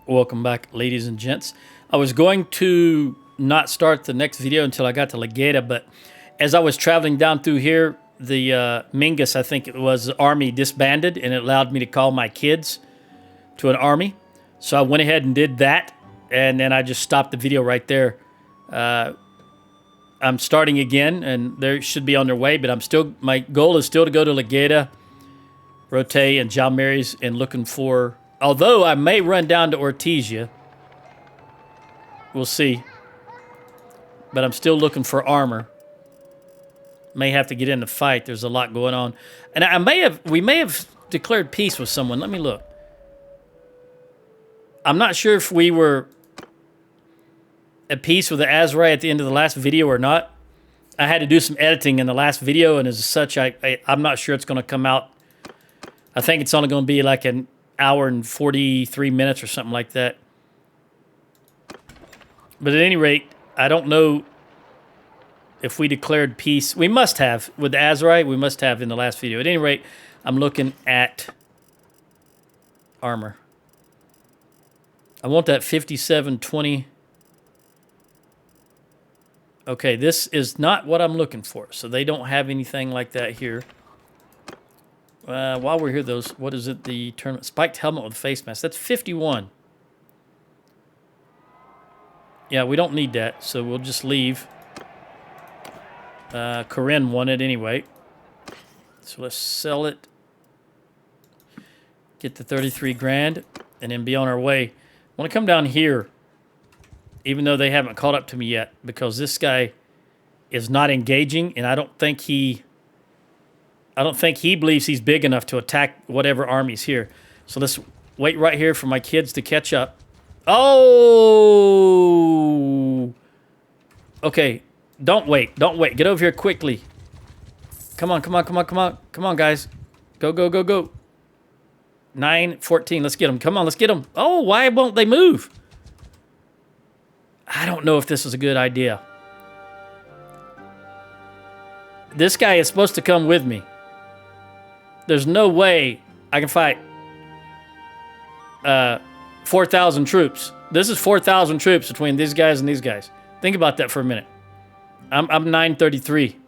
Welcome back, ladies and gents. I was going to not start the next video until I got to Legata, but as I was traveling down through here, the Mingus, I think it was, army disbanded, and it allowed me to call my kids to an army. So I went ahead and did that, and then I just stopped the video right there. I'm starting again, and they should be on their way, but my goal is still to go to Legata, Rote, and Jalmary's, and looking for... Although I may run down to Ortesia. We'll see. But I'm still looking for armor. May have to get in the fight. There's a lot going on. And we may have declared peace with someone. Let me look. I'm not sure if we were at peace with the Azrai at the end of the last video or not. I had to do some editing in the last video, and as such, I'm not sure it's going to come out. I think it's only going to be like an hour and 43 minutes or something like that. But at any rate, I don't know if we declared peace. We must have. With the Azrai, we must have in the last video. At any rate, I'm looking at armor. I want that 5720. Okay, this is not what I'm looking for. So they don't have anything like that here. While we're here, what is it? The tournament spiked helmet with face mask. That's 51. Yeah, we don't need that, so we'll just leave. Corinne won it anyway. So let's sell it. Get the 33 grand, and then be on our way. I want to come down here, even though they haven't caught up to me yet, because this guy is not engaging, and I don't think he believes he's big enough to attack whatever army's here. So let's wait right here for my kids to catch up. Oh! Okay, don't wait. Don't wait. Get over here quickly. Come on, come on, come on, come on. Come on, guys. Go, go, go, go. 9-14. Let's get them. Come on, let's get them. Oh, why won't they move? I don't know if this is a good idea. This guy is supposed to come with me. There's no way I can fight 4,000 troops. This is 4,000 troops between these guys and these guys. Think about that for a minute. I'm 933.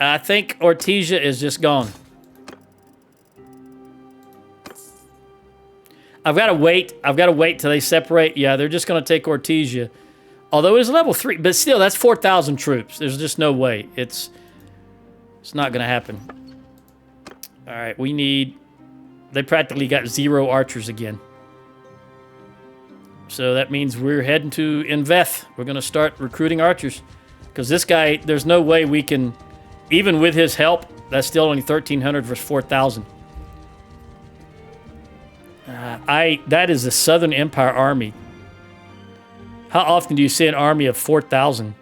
I think Ortesia is just gone. I've got to wait. I've got to wait till they separate. Yeah, they're just going to take Ortesia. Although it's level 3, but still, that's 4,000 troops. There's just no way. It's not going to happen. All right, we need... They practically got 0 archers again. So that means we're heading to Inveth. We're going to start recruiting archers. Because this guy, there's no way we can... Even with his help, that's still only 1,300 versus 4,000. That is the Southern Empire army. How often do you see an army of 4,000?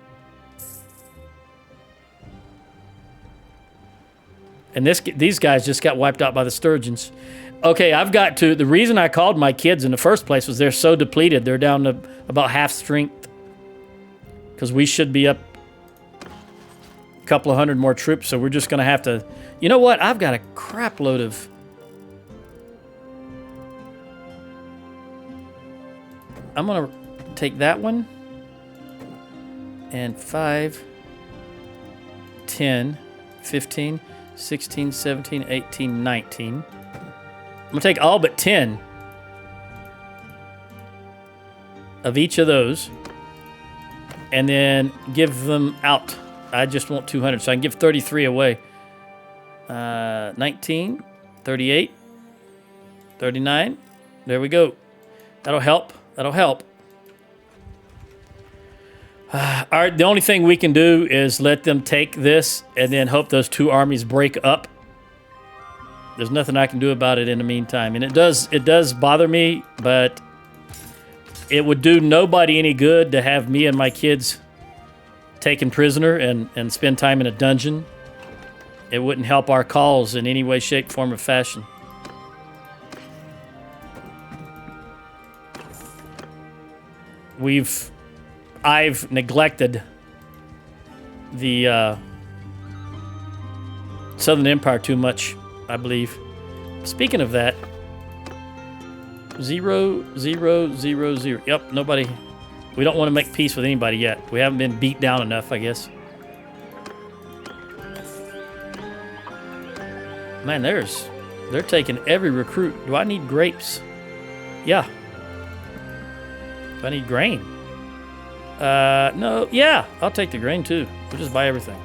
And these guys just got wiped out by the Sturgeons. Okay, I've got to... The reason I called my kids in the first place was they're so depleted. They're down to about half strength. Because we should be up a couple of hundred more troops, so we're just going to have to... You know what? I've got a crap load of... I'm going to take that one. And 5, 10, 15... 16, 17, 18, 19. I'm going to take all but 10 of each of those and then give them out. I just want 200, so I can give 33 away. 19, 38, 39. There we go. That'll help. That'll help. The only thing we can do is let them take this and then hope those 2 armies break up. There's nothing I can do about it in the meantime. And it does bother me, but it would do nobody any good to have me and my kids taken prisoner and spend time in a dungeon. It wouldn't help our cause in any way, shape, form, or fashion. I've neglected the Southern Empire too much, I believe. Speaking of that, 0, 0, 0, 0. Yep, nobody. We don't want to make peace with anybody yet. We haven't been beat down enough, I guess. Man, they're taking every recruit. Do I need grapes? Yeah. Do I need grain? No. Yeah, I'll take the grain too. We'll just buy everything.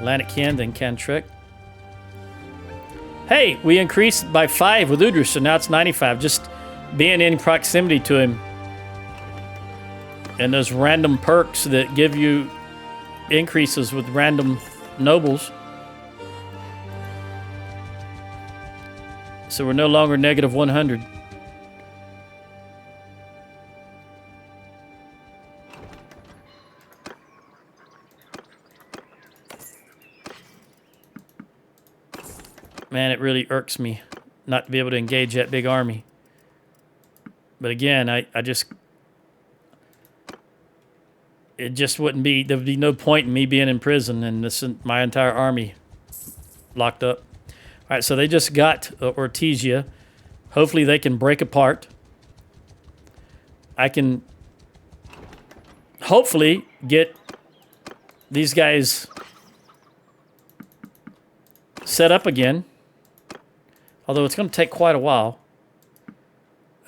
Lannikin, then Cantrek. Hey, we increased by 5 with Udrus, so now it's 95. Just being in proximity to him. And those random perks that give you increases with random nobles. So we're no longer negative 100. Man, it really irks me not to be able to engage that big army. But again, I just... It just wouldn't be... There would be no point in me being in prison and my entire army locked up. All right, so they just got Ortesia. Hopefully they can break apart. I can hopefully get these guys set up again. Although it's going to take quite a while.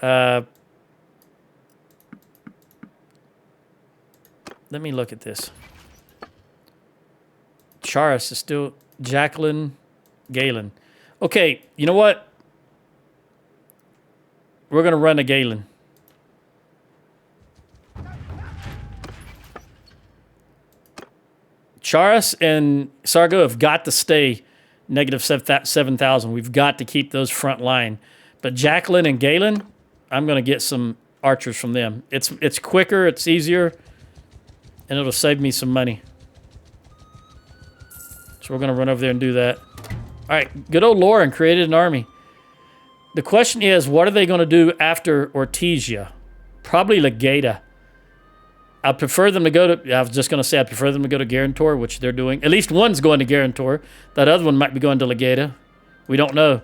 Let me look at this. Charis is still... Jacqueline, Galen. Okay, you know what? We're going to run a Galen. Charis and Sargo have got to stay negative 7,000. We've got to keep those front line. But Jacqueline and Galen, I'm going to get some archers from them. It's quicker, it's easier, and it'll save me some money. So we're going to run over there and do that. All right, good old Lauren created an army. The question is, what are they going to do after Ortesia? Probably Legata. I prefer them to go to... I was just going to say I prefer them to go to Guarantor, which they're doing. At least one's going to Guarantor. That other one might be going to Legata. We don't know.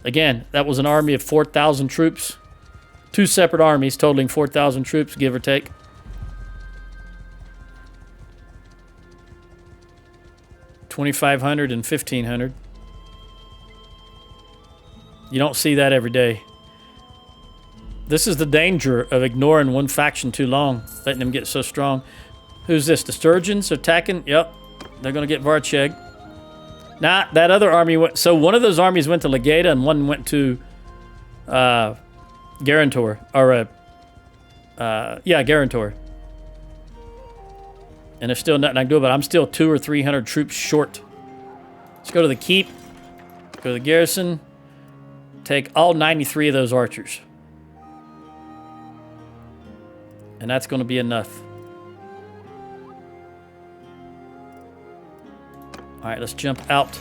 Again, that was an army of 4,000 troops. 2 separate armies totaling 4,000 troops, give or take. $2,500 and $1,500. You don't see that every day. This is the danger of ignoring one faction too long, letting them get so strong. Who's this? The Sturgeons attacking? Yep. They're going to get Varcheg. Nah, that other army went... So one of those armies went to Legata and one went to Guarantor. Or, yeah, Guarantor. And there's still nothing I can do about it. I'm still 200 or 300 troops short. Let's go to the keep. Go to the garrison. Take all 93 of those archers. And that's going to be enough. All right, let's jump out.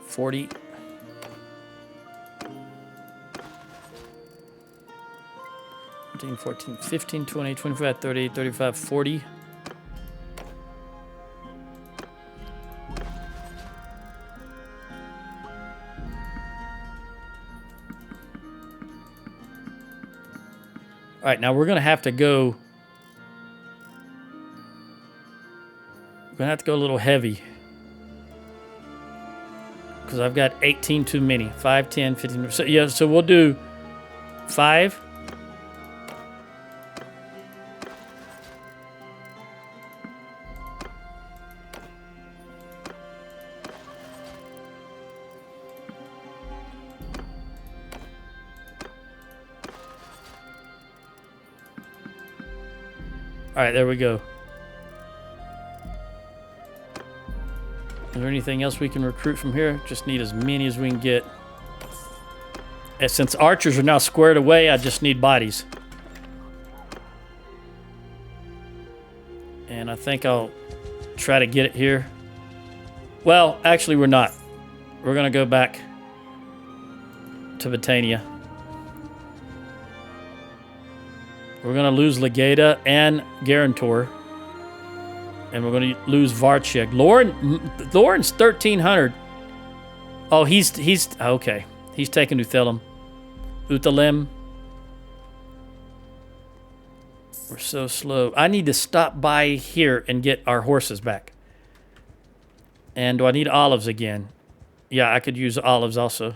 $40. 14, 15, 20, 25, 30, 35, 40. All right, now we're going to have to go... We're going to have to go a little heavy. Because I've got 18 too many. 5, 10, 15... So, yeah, so we'll do 5... All right, there we go. Is there anything else we can recruit from here? Just need as many as we can get. And since archers are now squared away, I just need bodies. And I think I'll try to get it here. Well, actually, we're not. We're going to go back to Battania. We're going to lose Legata and Guarantor. And we're going to lose Varchek. Lauren's 1,300. Oh, he's okay. He's taking Uthelum. Uthalim. We're so slow. I need to stop by here and get our horses back. And do I need olives again? Yeah, I could use olives also.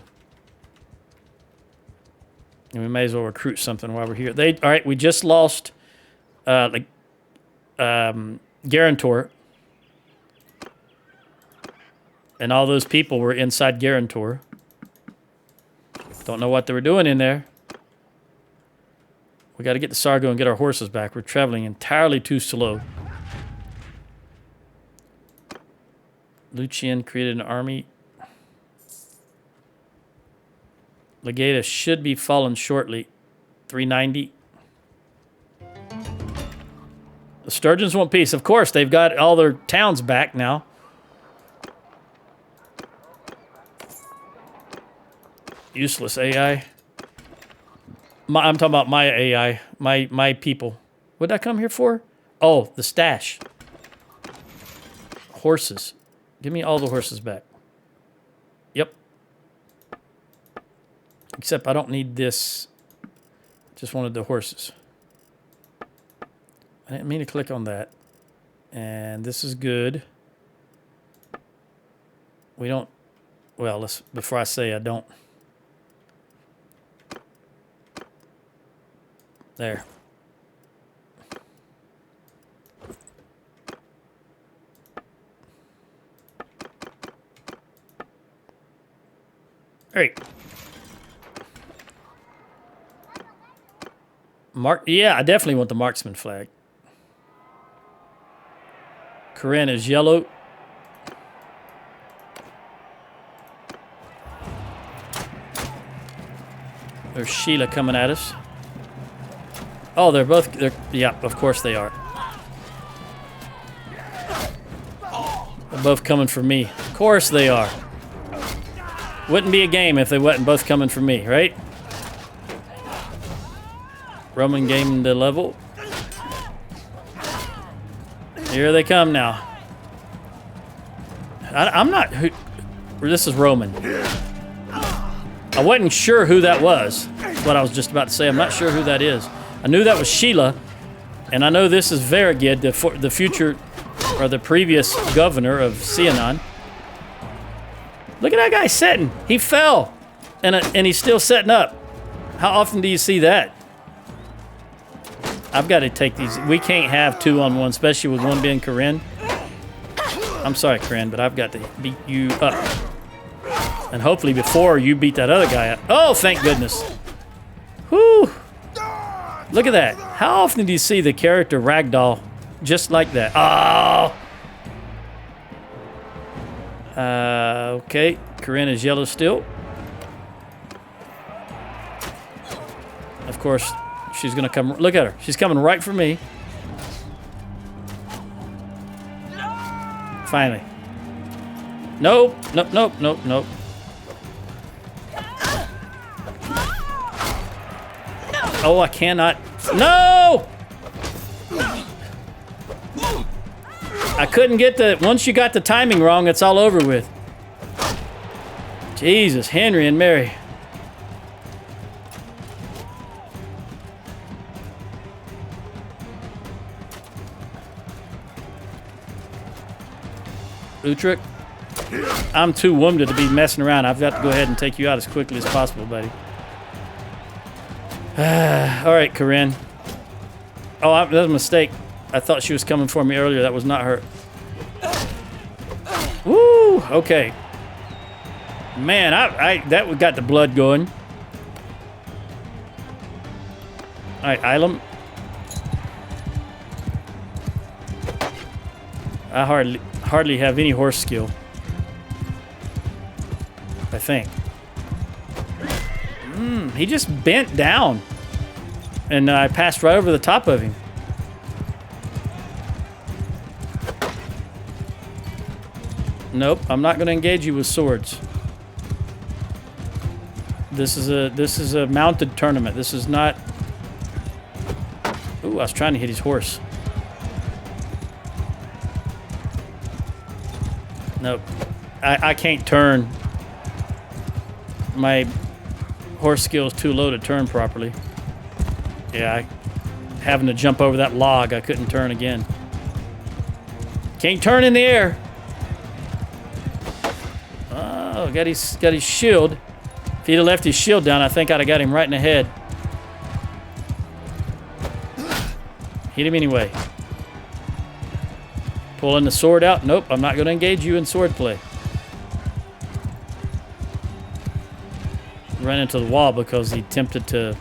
And we may as well recruit something while we're here. All right, we just lost Guarantor. And all those people were inside Guarantor. Don't know what they were doing in there. We got to get to Sargo and get our horses back. We're traveling entirely too slow. Lucian created an army. Legata should be fallen shortly. 390. The Sturgeons want peace. Of course, they've got all their towns back now. Useless AI. I'm talking about my AI. My people. What did I come here for? Oh, the stash. Horses. Give me all the horses back. Yep. Except I don't need this. Just wanted the horses. I didn't mean to click on that. And this is good. We don't... Well, before I say I don't... There. Great. Yeah, I definitely want the marksman flag. Corinne is yellow. There's Sheila coming at us. Oh, yeah, of course they are. They're both coming for me. Of course they are. Wouldn't be a game if they wasn't both coming for me, right? Roman gaining the level. Here they come now. I'm not... This is Roman. I wasn't sure who that was. That's what I was just about to say. I'm not sure who that is. I knew that was Sheila, and I know this is Verigid, the future, or the previous governor of Seanon. Look at that guy sitting. He fell, and he's still setting up. How often do you see that? I've got to take these. We can't have 2-on-1, especially with one being Corinne. I'm sorry, Corinne, but I've got to beat you up. And hopefully before you beat that other guy up. Oh, thank goodness. Whew. Look at that. How often do you see the character ragdoll just like that? Oh! Okay. Corinne is yellow still. Of course, she's going to come. Look at her. She's coming right for me. Finally. Nope. Nope, nope, nope, nope. Oh, I cannot. No! I couldn't get the... Once you got the timing wrong, it's all over with. Jesus, Henry and Mary. Utrecht, I'm too wounded to be messing around. I've got to go ahead and take you out as quickly as possible, buddy. All right, Corinne. Oh, that was a mistake. I thought she was coming for me earlier. That was not her. Woo! Okay. Man, that got the blood going. All right, Ilum. I hardly have any horse skill. I think. He just bent down. And I passed right over the top of him. Nope, I'm not going to engage you with swords. This is a mounted tournament. This is not... Ooh, I was trying to hit his horse. Nope. I can't turn. My horse skill is too low to turn properly. Yeah, having to jump over that log, I couldn't turn again. Can't turn in the air. Oh, got his shield. If he'd have left his shield down, I think I'd have got him right in the head. Hit him anyway. Pulling the sword out. Nope, I'm not going to engage you in sword play. Ran into the wall because he attempted to...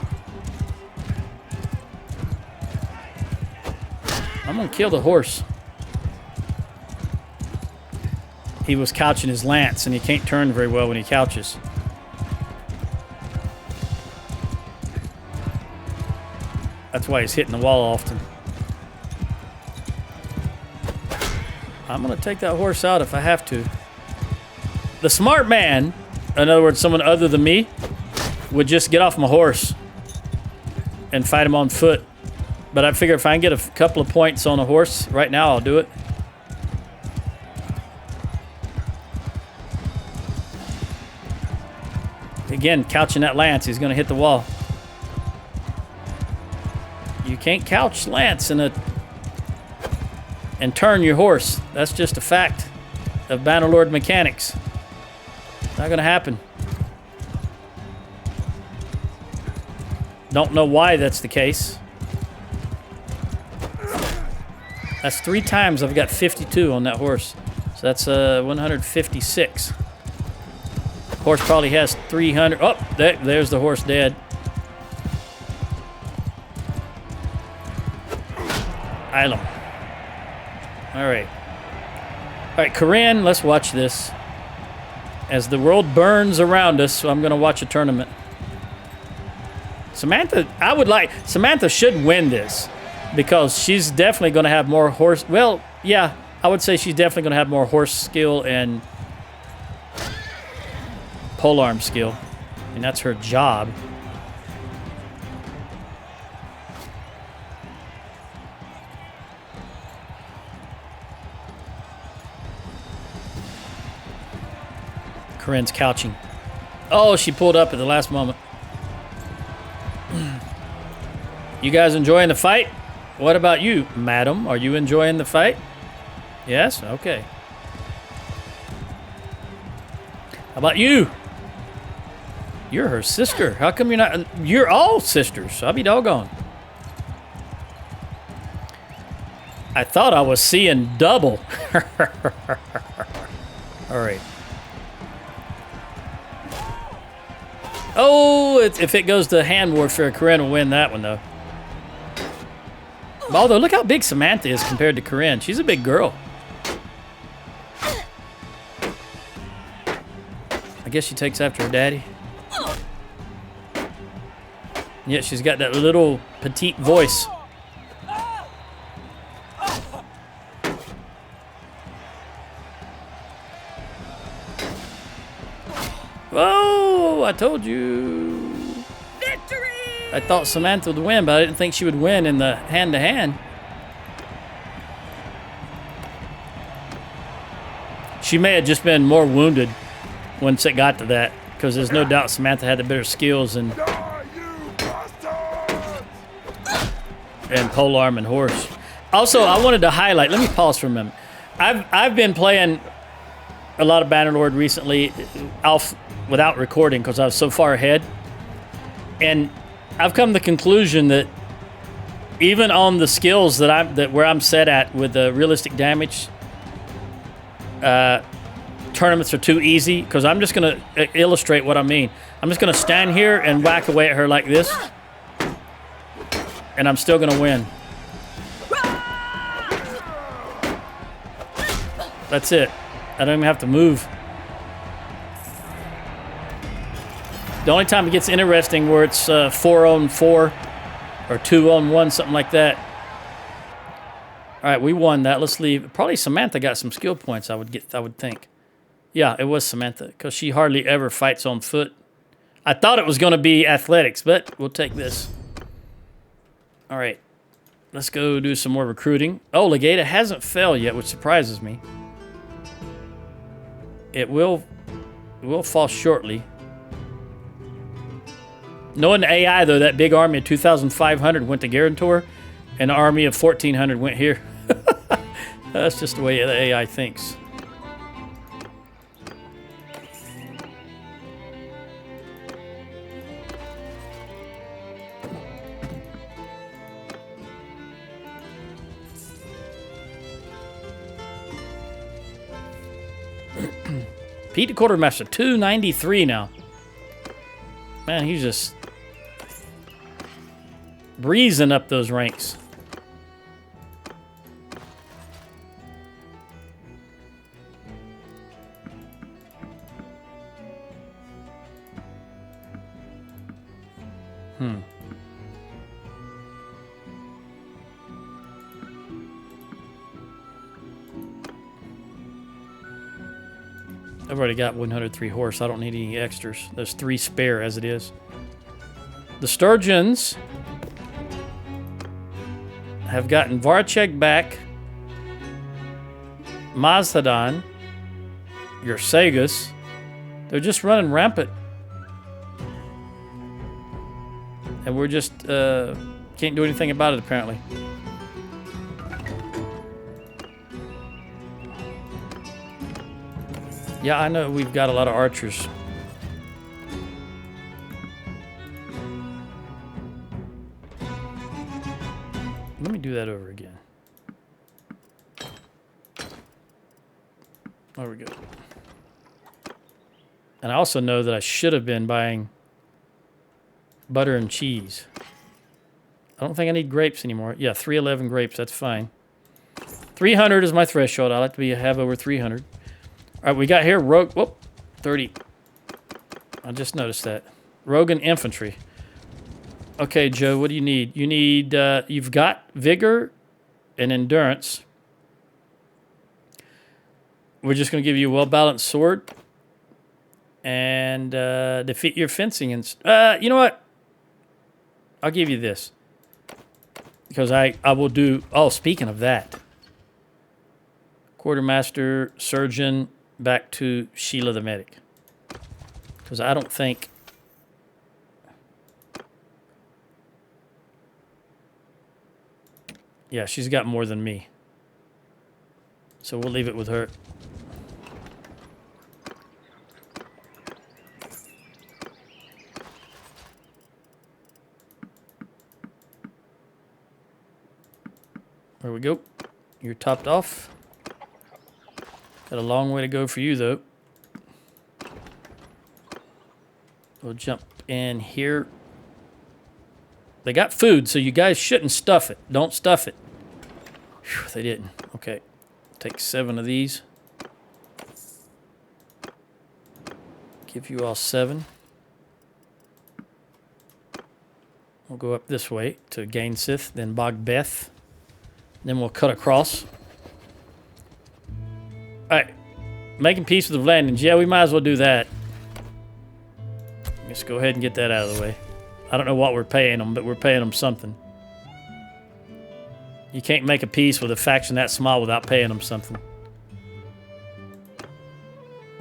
I'm going to kill the horse. He was couching his lance, and he can't turn very well when he couches. That's why he's hitting the wall often. I'm going to take that horse out if I have to. The smart man, in other words, someone other than me, would just get off my horse and fight him on foot. But I figure if I can get a couple of points on a horse right now, I'll do it. Again, couching that lance, he's going to hit the wall. You can't couch lance and turn your horse. That's just a fact of Bannerlord mechanics. Not going to happen. Don't know why that's the case. That's 3 times I've got 52 on that horse. So that's 156. Horse probably has 300. Oh, there's the horse dead. Ilum. All right. All right, Corinne, let's watch this. As the world burns around us, so I'm going to watch a tournament. Samantha should win this because she's definitely going to have more horse. Well, yeah, I would say she's definitely going to have more horse skill and polearm skill. And that's her job. Corinne's couching. Oh, she pulled up at the last moment. You guys enjoying the fight? What about you, madam? Are you enjoying the fight? Yes? Okay. How about you? You're her sister. How come you're not? You're all sisters. I'll be doggone. I thought I was seeing double. All right. Oh, if it goes to hand warfare, Corinne will win that one, though. Although, look how big Samantha is compared to Corinne. She's a big girl. I guess she takes after her daddy. Yeah, she's got that little petite voice. Oh, I told you. Victory! I thought Samantha would win, but I didn't think she would win in the hand-to-hand. She may have just been more wounded once it got to that, because there's no doubt Samantha had the better skills and polearm and horse. Also, I wanted to highlight. Let me pause for a minute. I've been playing a lot of Bannerlord recently, without recording because I was so far ahead, and I've come to the conclusion that even on the skills where I'm set at with the realistic damage, tournaments are too easy because I'm just going to illustrate what I mean. I'm just going to stand here and whack away at her like this, and I'm still going to win. That's it. I don't even have to move. The only time it gets interesting where it's 4-on-4 or 2-on-1, something like that. All right, we won that. Let's leave. Probably Samantha got some skill points, I would think. Yeah, it was Samantha, because she hardly ever fights on foot. I thought it was going to be athletics, but we'll take this. All right. Let's go do some more recruiting. Oh, Legata hasn't fell yet, which surprises me. It will fall shortly. Knowing the AI, though, that big army of 2,500 went to Garantor, and an army of 1,400 went here. That's just the way the AI thinks. Pete the Quartermaster, 293 now. Man, he's just breezing up those ranks. I've already got 103 horse. I don't need any extras. There's 3 spare as it is. The Sturgeons have gotten Varchek back, Mazdadan, your Sagas. They're just running rampant. And we're just can't do anything about it, apparently. Yeah, I know we've got a lot of archers. Let me do that over again. There we go. And I also know that I should have been buying butter and cheese. I don't think I need grapes anymore. Yeah, 311 grapes, that's fine. 300 is my threshold. I like to have over 300. All right, we got here rogue. Whoop, 30. I just noticed that. Rogue and infantry. Okay, Joe, what do you need? You need, you've got vigor and endurance. We're just going to give you a well-balanced sword and defeat your fencing. And you know what? I'll give you this. Because I will do... Oh, speaking of that. Quartermaster, surgeon, back to Sheila the medic. Because I don't think... Yeah, she's got more than me. So we'll leave it with her. There we go. You're topped off. Got a long way to go for you, though. We'll jump in here. They got food, so you guys shouldn't stuff it. Don't stuff it. Whew, they didn't. Okay. Take 7 of these. Give you all 7. We'll go up this way to Gainsith, then Bogbeth. Then we'll cut across. All right. Making peace with the Vlandins. Yeah, we might as well do that. Let's go ahead and get that out of the way. I don't know what we're paying them, but we're paying them something. You can't make a peace with a faction that small without paying them something.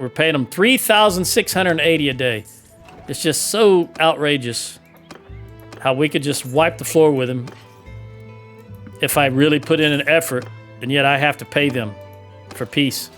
We're paying them 3,680 a day. It's just so outrageous how we could just wipe the floor with them if I really put in an effort, and yet I have to pay them for peace.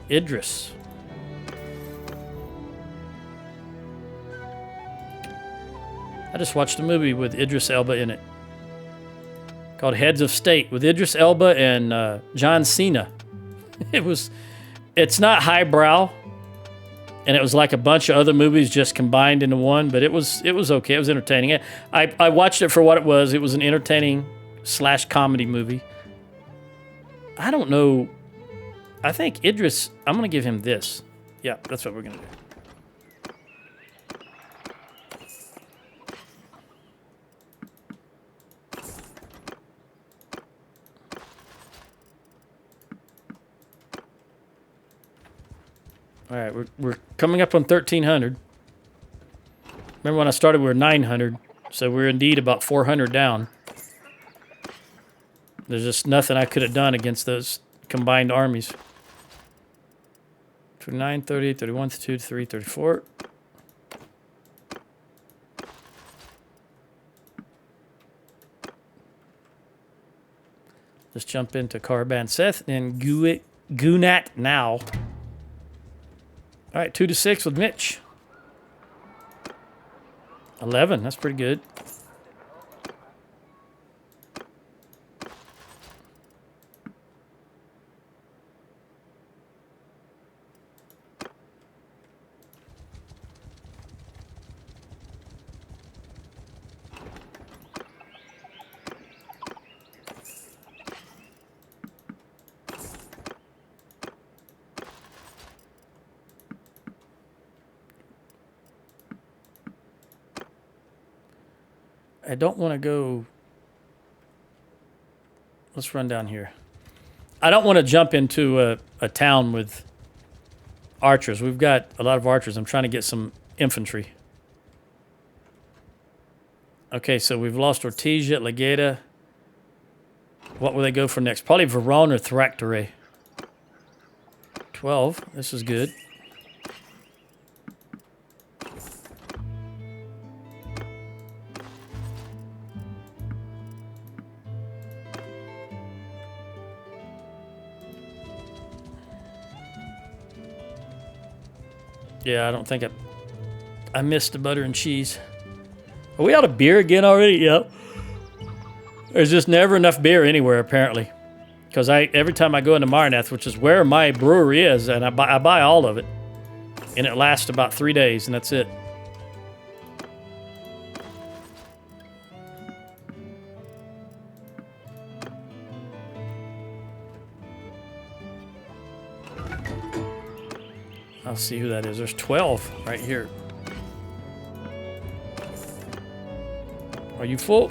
Idris. I just watched a movie with Idris Elba in it called Heads of State with Idris Elba and John Cena. It's not highbrow, and it was like a bunch of other movies just combined into one, but it was okay. It was entertaining. I watched it for what it was. It was an entertaining / comedy movie. I don't know. I think Idris, I'm going to give him this. Yeah, that's what we're going to do. All right, we're coming up on 1,300. Remember when I started, we were 900. So we're indeed about 400 down. There's just nothing I could have done against those combined armies. 29, 30, 31, 32, 33, 34. Let's jump into Caravan Seth and Gunat now. All right, 2 to 6 with Mitch. 11, that's pretty good. I don't want to go... Let's run down here. I don't want to jump into a town with archers. We've got a lot of archers. I'm trying to get some infantry. Okay, so we've lost Ortesia, Legata. What will they go for next? Probably Verona or Thractore. 12. This is good. Yeah, I don't think I missed the butter and cheese. Are we out of beer again already? Yep. There's just never enough beer anywhere, apparently. Because every time I go into Marnath, which is where my brewery is, and I buy all of it. And it lasts about 3 days, and that's it. I'll see who that is. There's 12 right here. Are you full?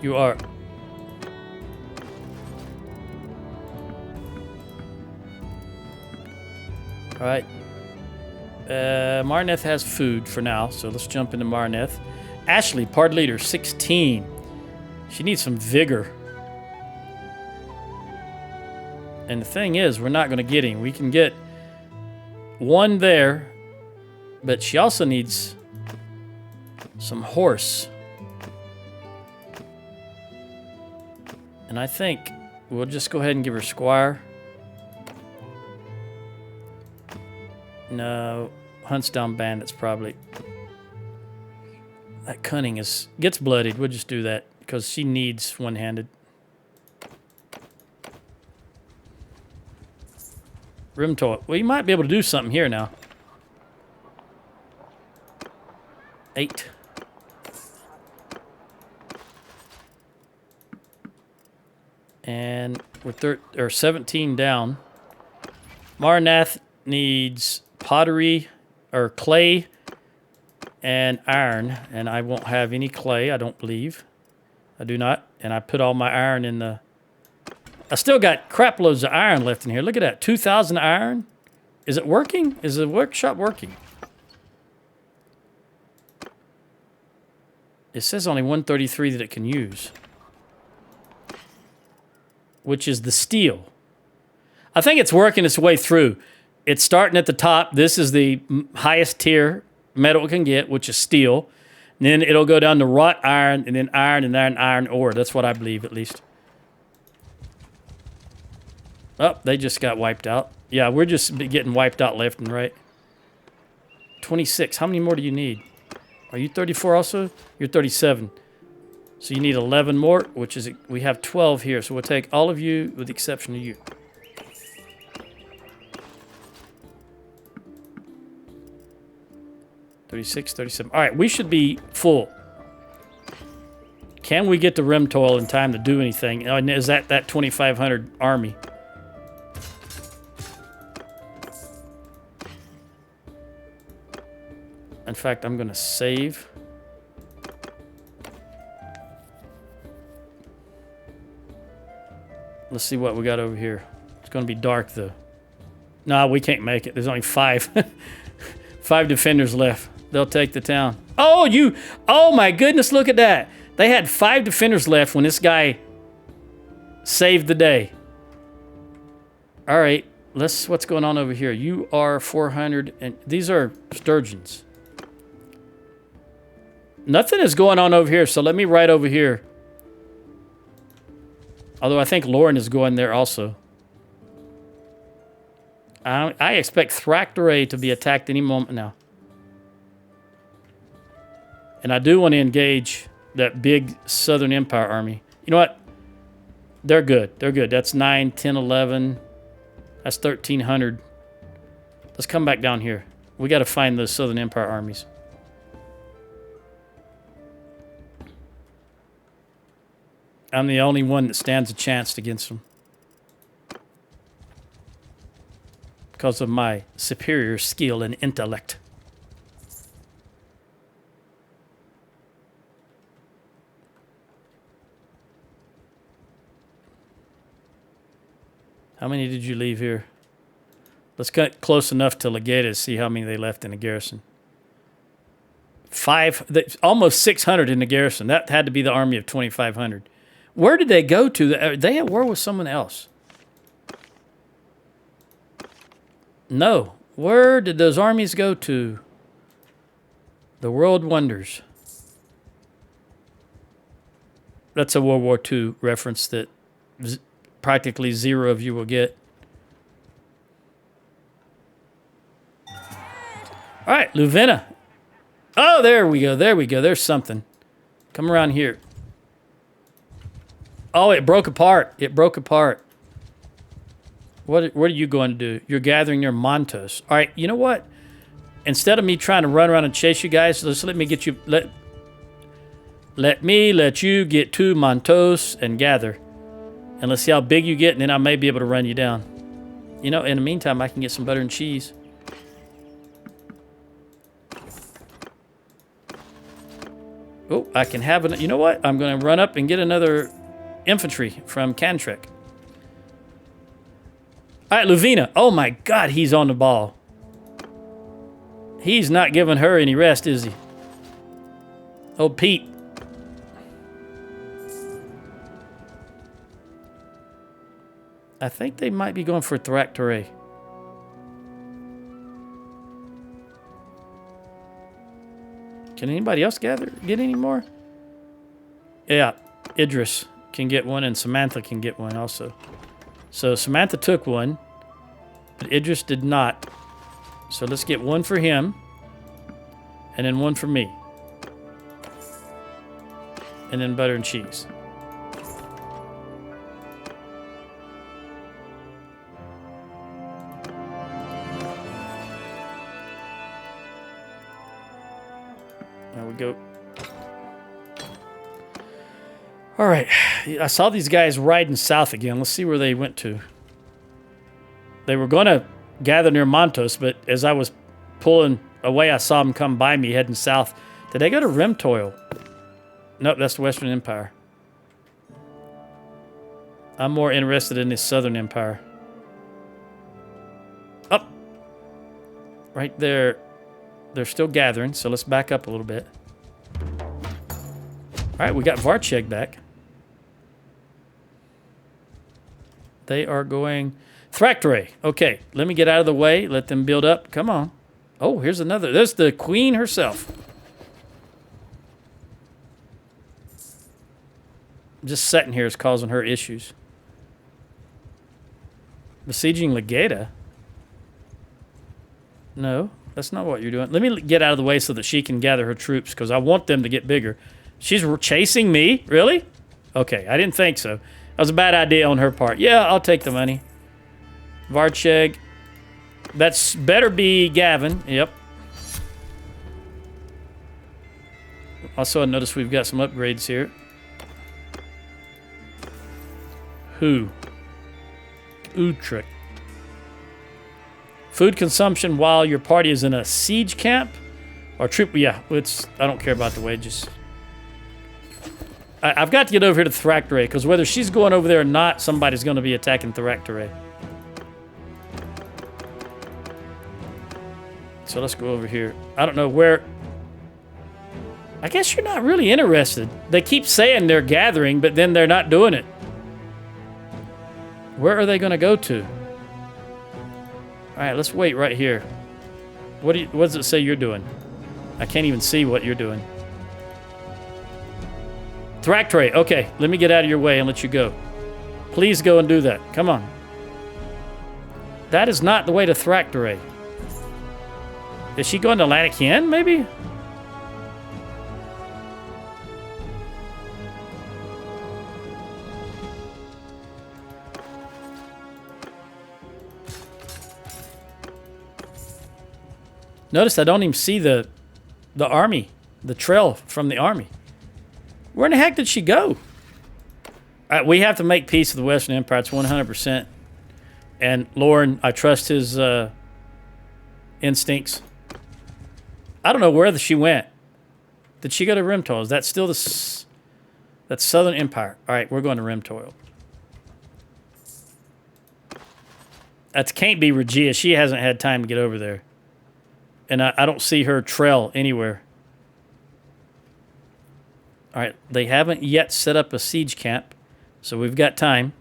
You are. All right. Marneth has food for now, so let's jump into Marneth. Ashley, part leader, 16. She needs some vigor. And the thing is, we're not going to get him. We can get one there, but she also needs some horse. And I think we'll just go ahead and give her squire. No, hunts down bandits probably. That cunning gets bloodied. We'll just do that because she needs one-handed. Rimtor. Well, you might be able to do something here now. 8. And we're 17 down. Marnath needs pottery or clay and iron, and I won't have any clay, I don't believe. I do not. And I put all my iron in the... I still got crap loads of iron left in here. Look at that, 2,000 iron. Is it working? Is the workshop working? It says only 133 that it can use, which is the steel. I think it's working its way through. It's starting at the top. This is the highest tier metal it can get, which is steel. And then it'll go down to wrought iron, and then iron, and then iron ore. That's what I believe, at least. Oh, they just got wiped out. Yeah, we're just getting wiped out left and right. 26. How many more do you need? Are you 34 also? You're 37. So you need 11 more, which is... We have 12 here, so we'll take all of you with the exception of you. $36, $37. All right, we should be full. Can we get the Rimtoil in time to do anything? And is that 2,500 army? In fact, I'm going to save. Let's see what we got over here. It's going to be dark, though. No, we can't make it. There's only 5. 5 defenders left. They'll take the town. Oh, my goodness, look at that. They had 5 defenders left when this guy saved the day. All right, what's going on over here? You are 400, and these are sturgeons. Nothing is going on over here, so let me right over here. Although I think Lauren is going there also. I expect Thractoray to be attacked any moment now. And I do want to engage that big Southern Empire army. You know what? They're good. They're good. That's 9, 10, 11. That's 1,300. Let's come back down here. We got to find those Southern Empire armies. I'm the only one that stands a chance against them. Because of my superior skill and intellect. How many did you leave here? Let's get close enough to Legata to see how many they left in the garrison. 5, almost 600 in the garrison. That had to be the army of 2,500. Where did they go to? They at war with someone else. No. Where did those armies go to? The world wonders. That's a World War II reference that practically 0 of you will get. All right, Luvena. Oh, there we go. There we go. There's something. Come around here. Oh, it broke apart. It broke apart. What are you going to do? You're gathering your Montos. All right, you know what? Instead of me trying to run around and chase you guys, just let me get you... Let me let you get 2 Montos and gather. And let's see how big you get, and then I may be able to run you down. You know, in the meantime, I can get some butter and cheese. Oh, I can have an... You know what? I'm going to run up and get another infantry from Cantrek. All right, Luvena. Oh, my God, he's on the ball. He's not giving her any rest, is he? Oh, Pete. I think they might be going for Thractoray. Can anybody else get any more? Yeah, Idris can get one, and Samantha can get one also. So Samantha took one, but Idris did not. So let's get one for him, and then one for me. And then butter and cheese. There we go. All right. I saw these guys riding south again. Let's see where they went to. They were going to gather near Montos, but as I was pulling away, I saw them come by me heading south. Did they go to Rimtoil? Nope, that's the Western Empire. I'm more interested in this Southern Empire. Up. Right there. They're still gathering, so let's back up a little bit. All right, we got Varcheg back. They are going... Thractoray. Okay, let me get out of the way. Let them build up. Come on. Oh, here's another. There's the queen herself. Just sitting here is causing her issues. Besieging Legata? No, that's not what you're doing. Let me get out of the way so that she can gather her troops, because I want them to get bigger. She's chasing me? Really? Okay, I didn't think so. That was a bad idea on her part. Yeah, I'll take the money. Varcheg. That's better be Gavin. Yep. Also, I noticed we've got some upgrades here. Who? Utrecht. Food consumption while your party is in a siege camp? Or troop... Yeah, I don't care about the wages. I've got to get over here to Thraktere, because whether she's going over there or not, somebody's going to be attacking Thraktere. So let's go over here. I don't know where... I guess you're not really interested. They keep saying they're gathering, but then they're not doing it. Where are they going to go to? All right, let's wait right here. What does it say you're doing? I can't even see what you're doing. Thraktere. Okay, let me get out of your way and let you go. Please go and do that. Come on. That is not the way to Thraktere. Is she going to Lanakian, maybe? Notice I don't even see the army, the trail from the army. Where in the heck did she go? All right, we have to make peace with the Western Empire. It's 100%. And Lauren, I trust his instincts. I don't know where she went. Did she go to Rimtoil? Is that still that's Southern Empire? All right, we're going to Rimtoil. That can't be Regia. She hasn't had time to get over there. And I don't see her trail anywhere. All right, they haven't yet set up a siege camp, so we've got time.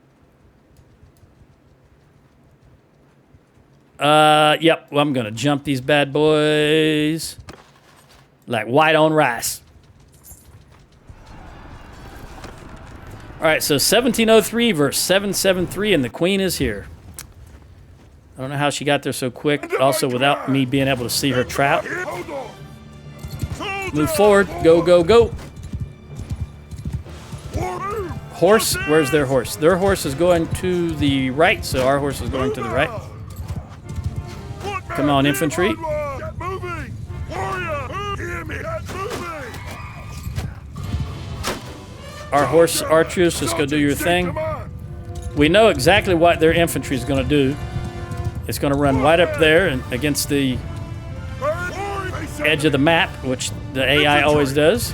Yep, well, I'm going to jump these bad boys like white on rice. All right, so 1703 versus 773, and the queen is here. I don't know how she got there so quick, also without me being able to see her trap. Move forward. Go, go, go. Horse? Where's their horse? Their horse is going to the right, so our horse is going to the right. Come on, infantry. Our horse archers, just go do your thing. We know exactly what their infantry is going to do. It's going to run right up there and against the edge of the map, which the AI always does.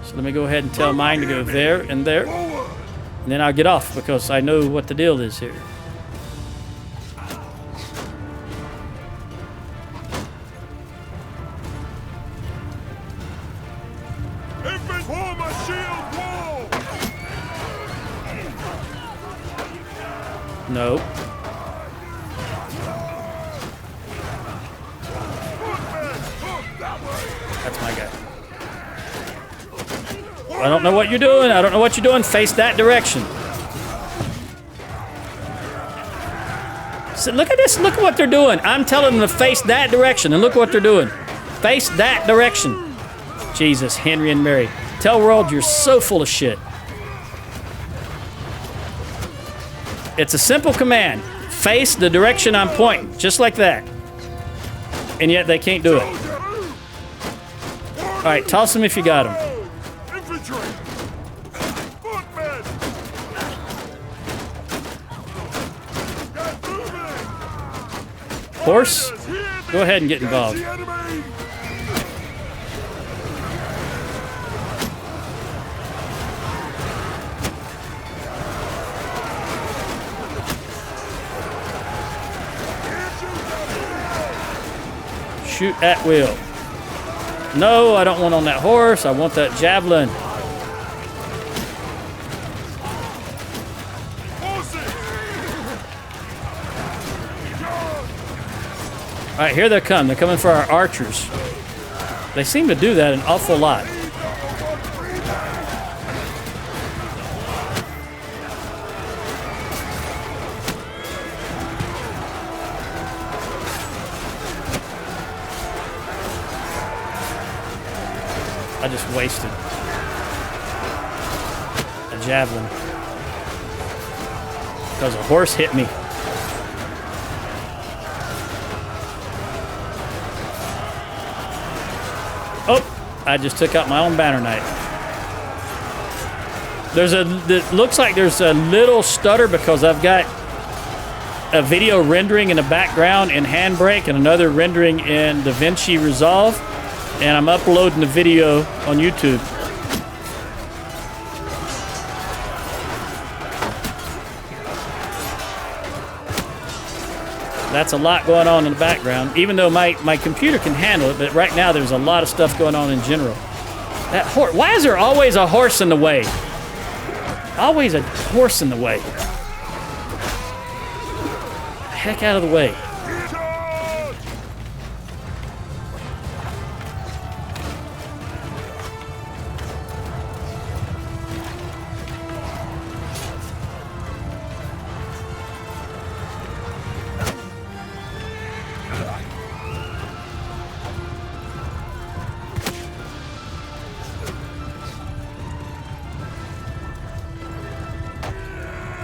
So let me go ahead and tell mine to go there and there. And then I'll get off because I know what the deal is here. No. That's my guy. I don't know what you're doing. I don't know what you're doing. Face that direction. So look at this. Look at what they're doing. I'm telling them to face that direction, and look what they're doing. Face that direction. Jesus, Henry and Mary. Tell world you're so full of shit. It's a simple command. Face the direction I'm pointing, just like that. And yet they can't do it. All right, toss them if you got them. Horse, go ahead and get involved. Shoot at will. No, I don't want on that horse. I want that javelin. All right, here they come. They're coming for our archers. They seem to do that an awful lot. I just wasted a javelin because a horse hit me. Oh, I just took out my own banner knight. It looks like there's a little stutter because I've got a video rendering in the background in Handbrake and another rendering in DaVinci Resolve, and I'm uploading the video on YouTube. That's a lot going on in the background, even though my computer can handle it, but right now there's a lot of stuff going on in general. That horse, why is there always a horse in the way? Always a horse in the way. Heck out of the way.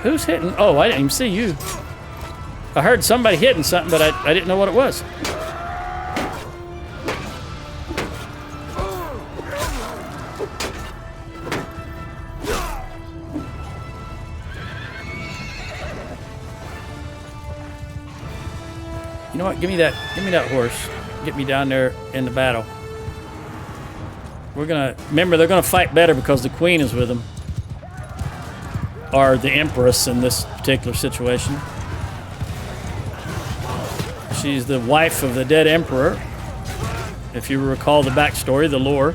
Who's hitting? Oh, I didn't even see you. I heard somebody hitting something, but I didn't know what it was. You know what? Give me that horse. Get me down there in the battle. We're gonna remember they're gonna fight better because the queen is with them. Or the Empress in this particular situation. She's the wife of the dead Emperor. If you recall the backstory, the lore.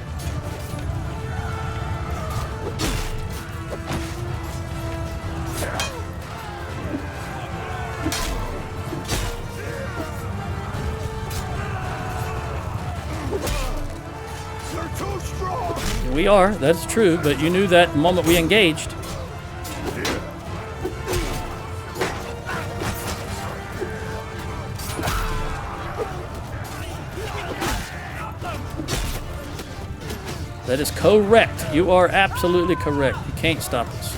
They're too strong. We are, that's true, but you knew that the moment we engaged. That is correct. You are absolutely correct. You can't stop us.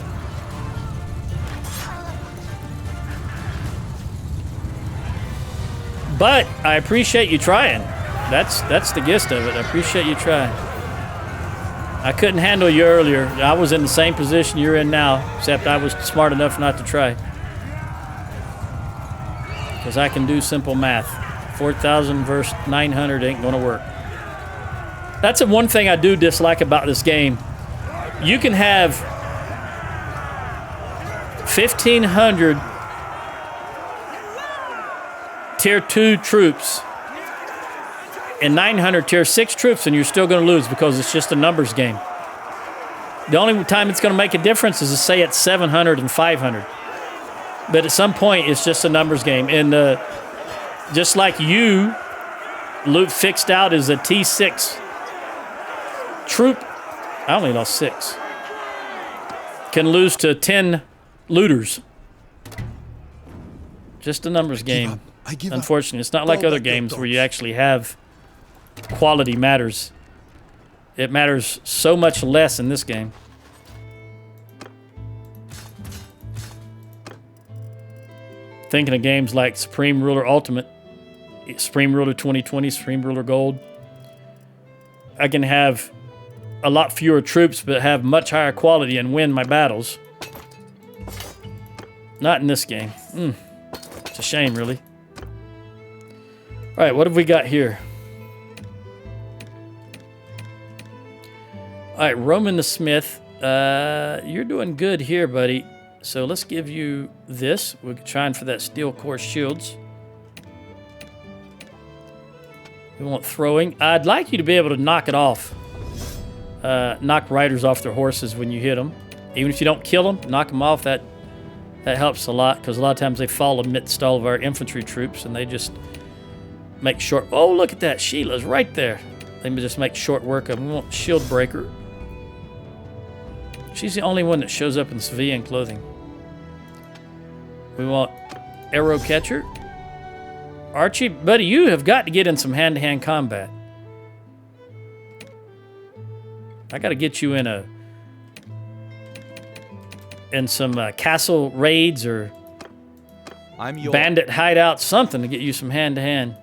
But I appreciate you trying. That's the gist of it. I appreciate you trying. I couldn't handle you earlier. I was in the same position you're in now, except I was smart enough not to try. Because I can do simple math. 4,000 versus 900 ain't gonna work. That's the one thing I do dislike about this game. You can have 1,500 tier 2 troops and 900 tier 6 troops, and you're still going to lose because it's just a numbers game. The only time it's going to make a difference is to say it's 700 and 500. But at some point, it's just a numbers game. And just like you, loot fixed out as a T6 troop, I only lost 6. Can lose to 10 looters. Just a numbers game. Unfortunately, it's not like other games where you actually have quality matters. It matters so much less in this game. Thinking of games like Supreme Ruler Ultimate, Supreme Ruler 2020, Supreme Ruler Gold. I can have a lot fewer troops, but have much higher quality and win my battles. Not in this game. It's a shame, really. All right, what have we got here? All right, Roman the Smith. You're doing good here, buddy. So let's give you this. We're trying for that steel core shields. We want throwing. I'd like you to be able to knock it off. Knock riders off their horses when you hit them. Even if you don't kill them, knock them off. That helps a lot, because a lot of times they fall amidst all of our infantry troops and they just make short... Oh, look at that. Sheila's right there. They just make short work of them. We want Shield Breaker. She's the only one that shows up in civilian clothing. We want Arrow Catcher. Archie, buddy, you have got to get in some hand-to-hand combat. I got to get you in some castle raids or bandit hideouts, something to get you some hand-to-hand.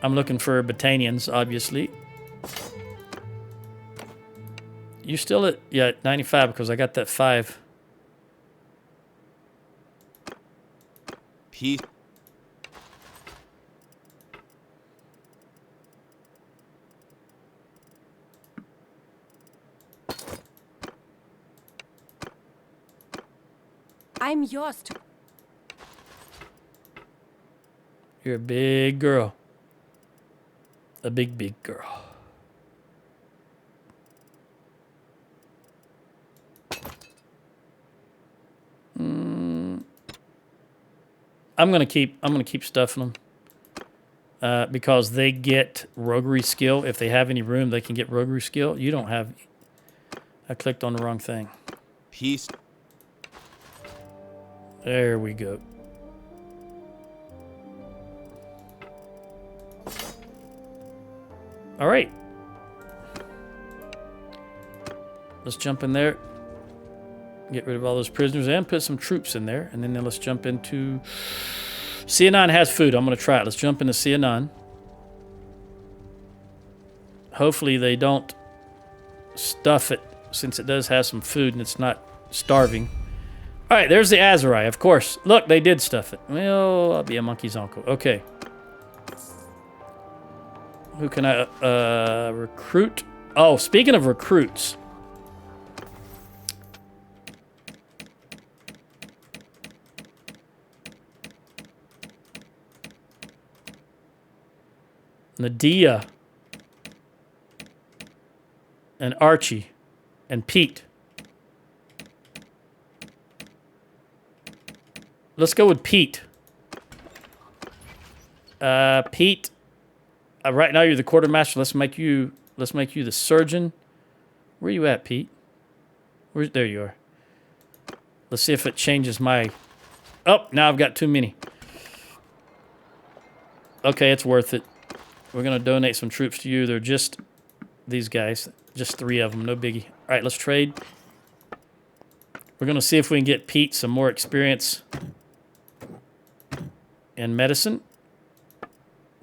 I'm looking for Battanians, obviously. You still at, yeah, 95 because I got that 5. Peace. I'm yours to. You're a big girl. A big, big girl. I'm gonna keep stuffing them because they get roguery skill. If they have any room, they can get roguery skill. You don't have. I clicked on the wrong thing. Peace. There we go. All right. Let's jump in there. Get rid of all those prisoners and put some troops in there. And then let's jump into... Cianon has food. I'm going to try it. Let's jump into Cianon. Hopefully they don't stuff it since it does have some food and it's not starving. All right, there's the Azurai, of course. Look, they did stuff it. Well, I'll be a monkey's uncle. Okay. Who can I recruit? Oh, speaking of recruits... Nadia and Archie and Pete. Let's go with Pete. Pete, right now you're the quartermaster. Let's make you the surgeon. Where are you at, Pete? There you are. Let's see if it changes my... Oh, now I've got too many. Okay, it's worth it. We're going to donate some troops to you. They're just these guys. Just 3 of them. No biggie. All right, let's trade. We're going to see if we can get Pete some more experience in medicine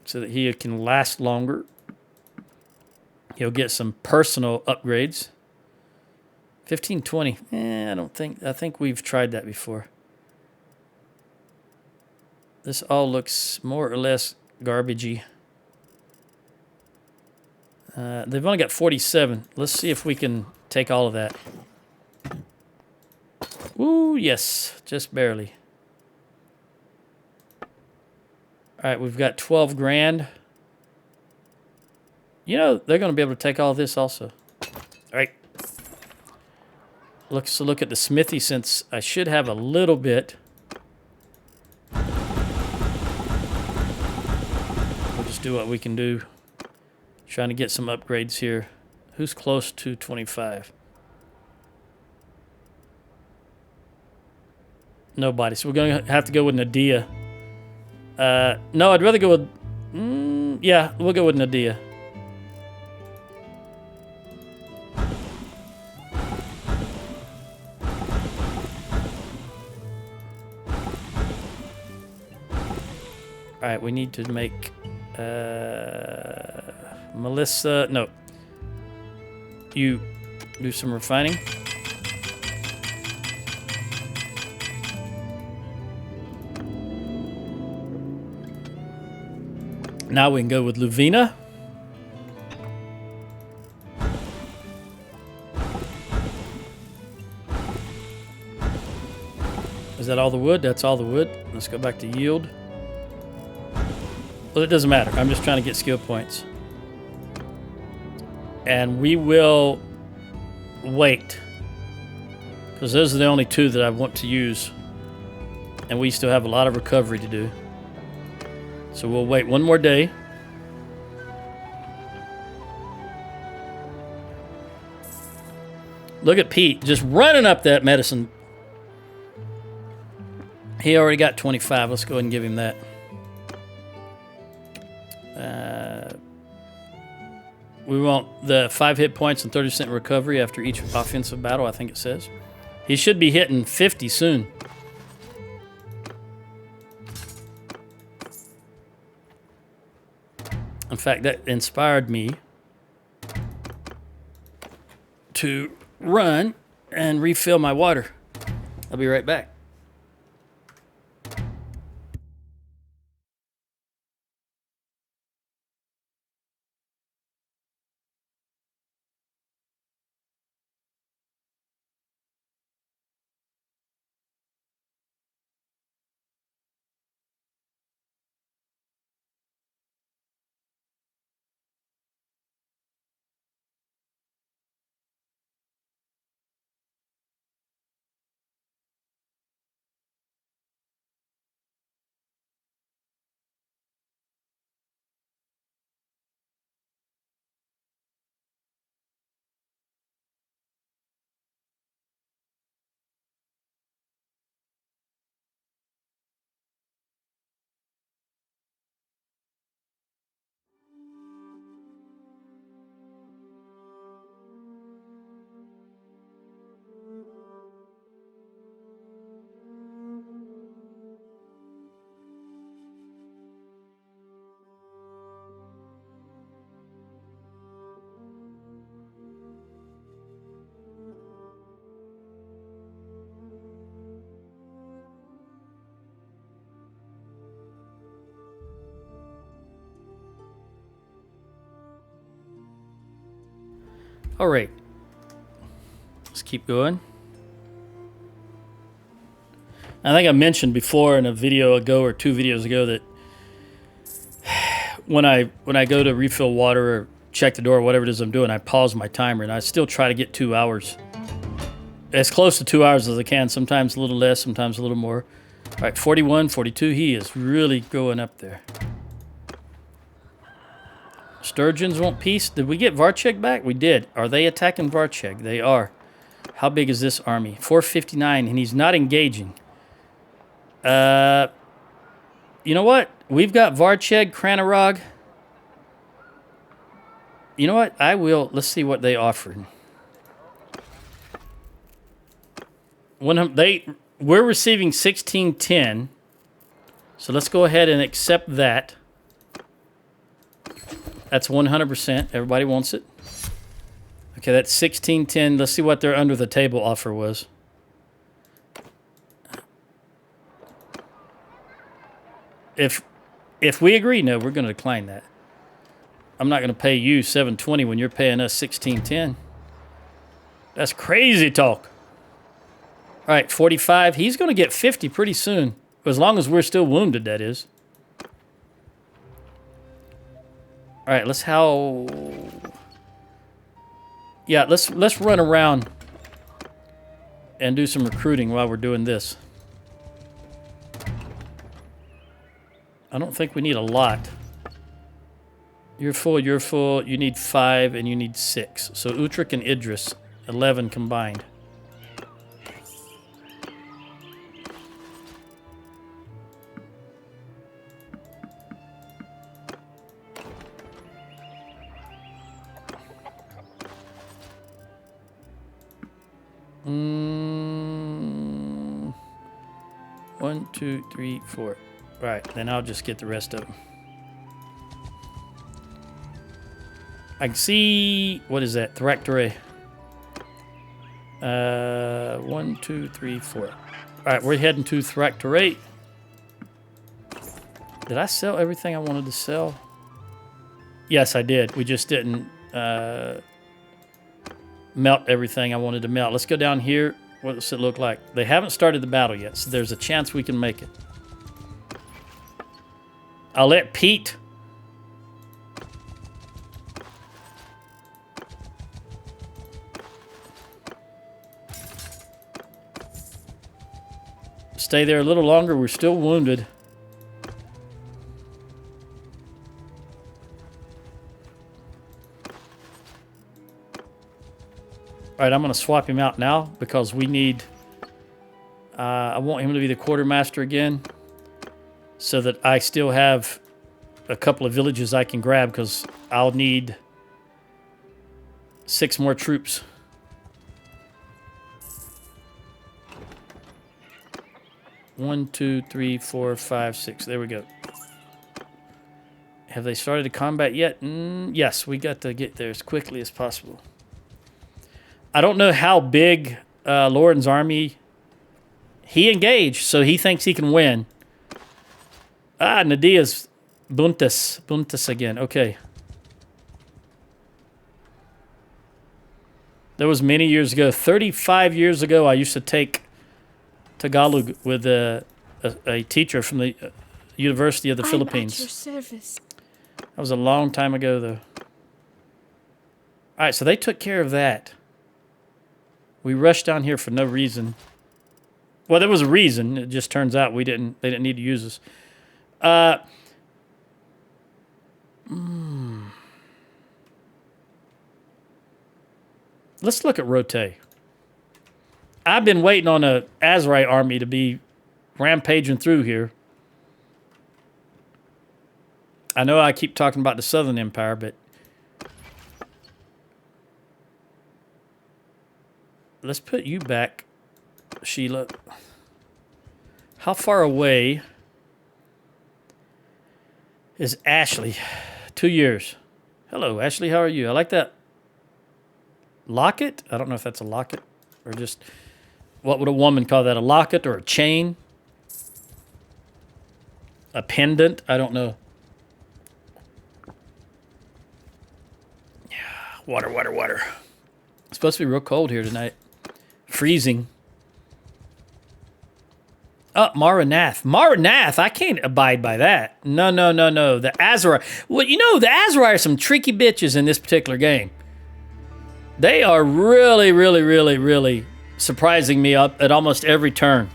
so that he can last longer. He'll get some personal upgrades. 1520. I think we've tried that before. This all looks more or less garbagey. They've only got 47. Let's see if we can take all of that. Ooh, yes. Just barely. All right, we've got 12 grand. You know, they're going to be able to take all this also. All right. Let's look at the smithy since I should have a little bit. We'll just do what we can do. Trying to get some upgrades here. Who's close to 25? Nobody. So we're going to have to go with Nadia. No, I'd rather go with... yeah, we'll go with Nadia. All right, we need to make... Melissa, no. You do some refining. Now we can go with Luvina. Is that all the wood? That's all the wood. Let's go back to yield. Well, it doesn't matter. I'm just trying to get skill points. And we will wait. Because those are the only 2 that I want to use. And we still have a lot of recovery to do. So we'll wait one more day. Look at Pete just running up that medicine. He already got 25. Let's go ahead and give him that. We want the 5 hit points and 30% recovery after each offensive battle, I think it says. He should be hitting 50 soon. In fact, that inspired me to run and refill my water. I'll be right back. All right, let's keep going. I think I mentioned before in a video ago or 2 videos ago that when I go to refill water or check the door or whatever it is I'm doing, I pause my timer and I still try to get 2 hours. As close to 2 hours as I can, sometimes a little less, sometimes a little more. All right, 41, 42, he is really going up there. Sturgeons want peace. Did we get Varcheg back? We did. Are they attacking Varcheg? They are. How big is this army? 459, and he's not engaging. You know what? We've got Varcheg, Kranarog. You know what? Let's see what they offered. We're receiving 1610. So let's go ahead and accept that. That's 100%. Everybody wants it. Okay, that's 1610. Let's see what their under the table offer was. If we agree, no, we're going to decline that. I'm not going to pay you 720 when you're paying us 1610. That's crazy talk. All right, 45. He's going to get 50 pretty soon. As long as we're still wounded, that is. All right, let's run around and do some recruiting while we're doing this. I don't think we need a lot. You're full, you need 5, and you need 6. So Utrecht and Idris, 11 combined. One, 2, 3, 4. Right, then I'll just get the rest of them. I can see, what is that? Thraktere. 1, 2, 3, 4. All right, we're heading to Thraktere. Did I sell everything I wanted to sell? Yes, I did. We just didn't melt everything I wanted to melt. Let's go down here. What does it look like? They haven't started the battle yet, so there's a chance we can make it. I'll let Pete. Stay there a little longer. We're still wounded. All right, I'm going to swap him out now because we need... I want him to be the quartermaster again so that I still have a couple of villages I can grab because I'll need 6 more troops. One, 2, 3, 4, 5, 6. There we go. Have they started a combat yet? Yes, we got to get there as quickly as possible. I don't know how big Lauren's army... He engaged, so he thinks he can win. Ah, Nadia's Buntas. Buntas again. Okay. There was many years ago, 35 years ago, I used to take Tagalog with a teacher from the University of the Philippines. At your service. That was a long time ago, though. All right, so they took care of that. We rushed down here for no reason. Well, there was a reason. It just turns out they didn't need to use us. Let's look at Rote. I've been waiting on a Azrai army to be rampaging through here. I know I keep talking about the Southern Empire, but let's put you back, Sheila. How far away is Ashley? 2 years. Hello, Ashley. How are you? I like that locket. I don't know if that's a locket or just... What would a woman call that? A locket or a chain? A pendant? I don't know. Yeah, water, water, water. It's supposed to be real cold here tonight. Freezing. Oh, Maranath. Maranath, I can't abide by that. No, no, no, no. The Azrai. Well, you know, the Azrai are some tricky bitches in this particular game. They are really, really, really, really surprising me up at almost every turn.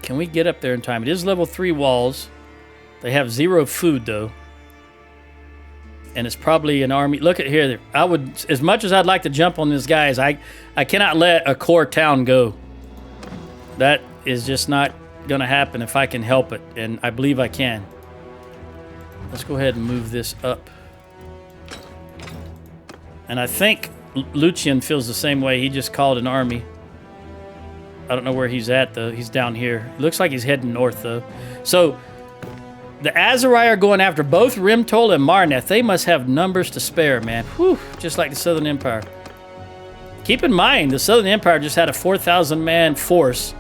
Can we get up there in time? It is level 3 walls. They have 0 food, though. And it's probably an army. Look at here. I would, as much as I'd like to jump on these guys, I cannot let a core town go. That is just not going to happen if I can help it. And I believe I can. Let's go ahead and move this up. And I think Lucian feels the same way. He just called an army. I don't know where he's at, though. He's down here. Looks like he's heading north, though. So, the Azrai are going after both Rimtol and Marneth. They must have numbers to spare, man. Whew, just like the Southern Empire. Keep in mind, the Southern Empire just had a 4,000-man force,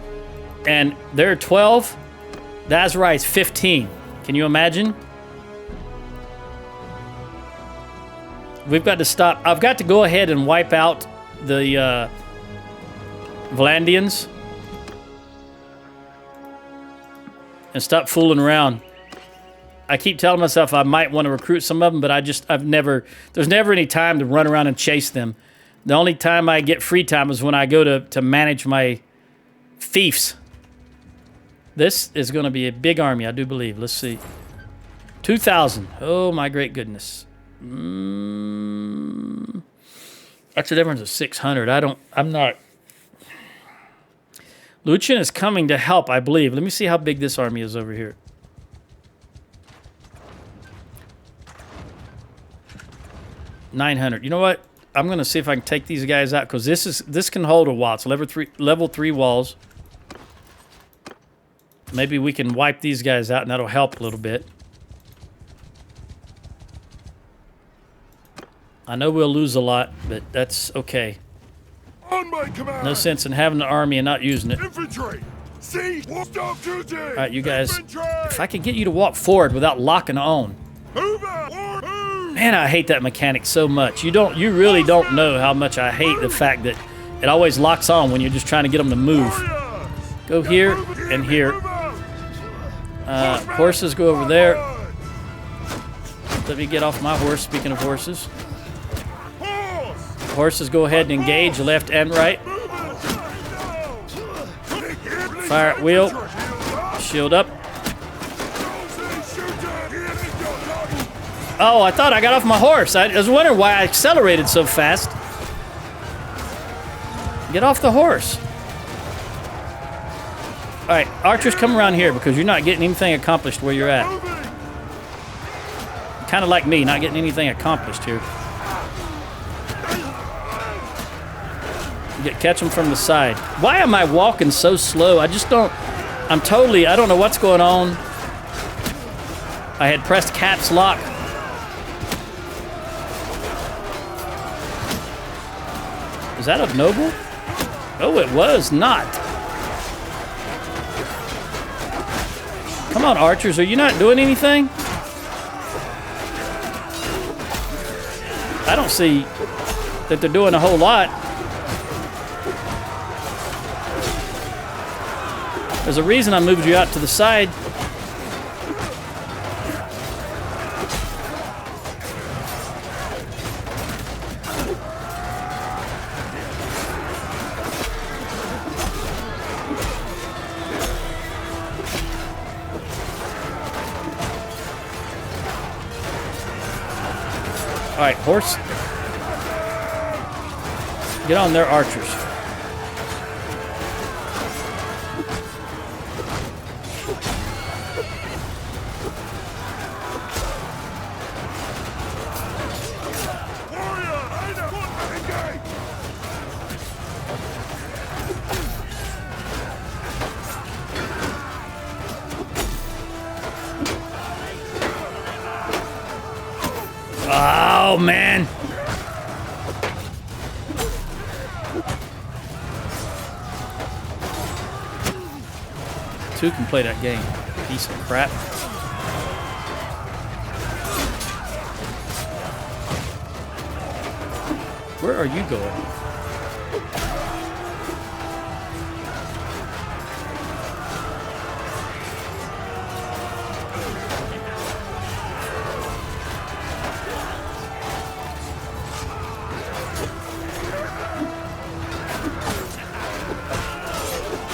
and they're 12. The Azrai is 15. Can you imagine? We've got to stop. I've got to go ahead and wipe out the Vlandians and stop fooling around. I keep telling myself I might want to recruit some of them, but there's never any time to run around and chase them. The only time I get free time is when I go to manage my fiefs. This is going to be a big army, I do believe. Let's see. 2,000. Oh, my great goodness. That's the difference of 600. I'm not... Lucian is coming to help, I believe. Let me see how big this army is over here. $900. You know what? I'm going to see if I can take these guys out, because this can hold a while. It's level 3 walls. Maybe we can wipe these guys out, and that'll help a little bit. I know we'll lose a lot, but that's okay. On my command. No sense in having an army and not using it. Infantry. See, stop duty. All right, you guys. Infantry. If I could get you to walk forward without locking on. Move out. Move. Man, I hate that mechanic so much. You really don't know how much I hate the fact that it always locks on when you're just trying to get them to move. Go here and here. Horses go over there. Let me get off my horse, speaking of horses. Horses go ahead and engage left and right. Fire at wheel. Shield up. Oh, I thought I got off my horse. I was wondering why I accelerated so fast. Get off the horse. All right, archers, come around here because you're not getting anything accomplished where you're at. Kind of like me, not getting anything accomplished here. Catch them from the side. Why am I walking so slow? I just don't... I'm totally, I don't know what's going on. I had pressed caps lock. Is that a noble? Oh, it was not. Come on, archers, are you not doing anything? I don't see that they're doing a whole lot. There's a reason I moved you out to the side. All right, horse. Get on there, archers. Oh, man. Two can play that game. Piece of crap. Where are you going?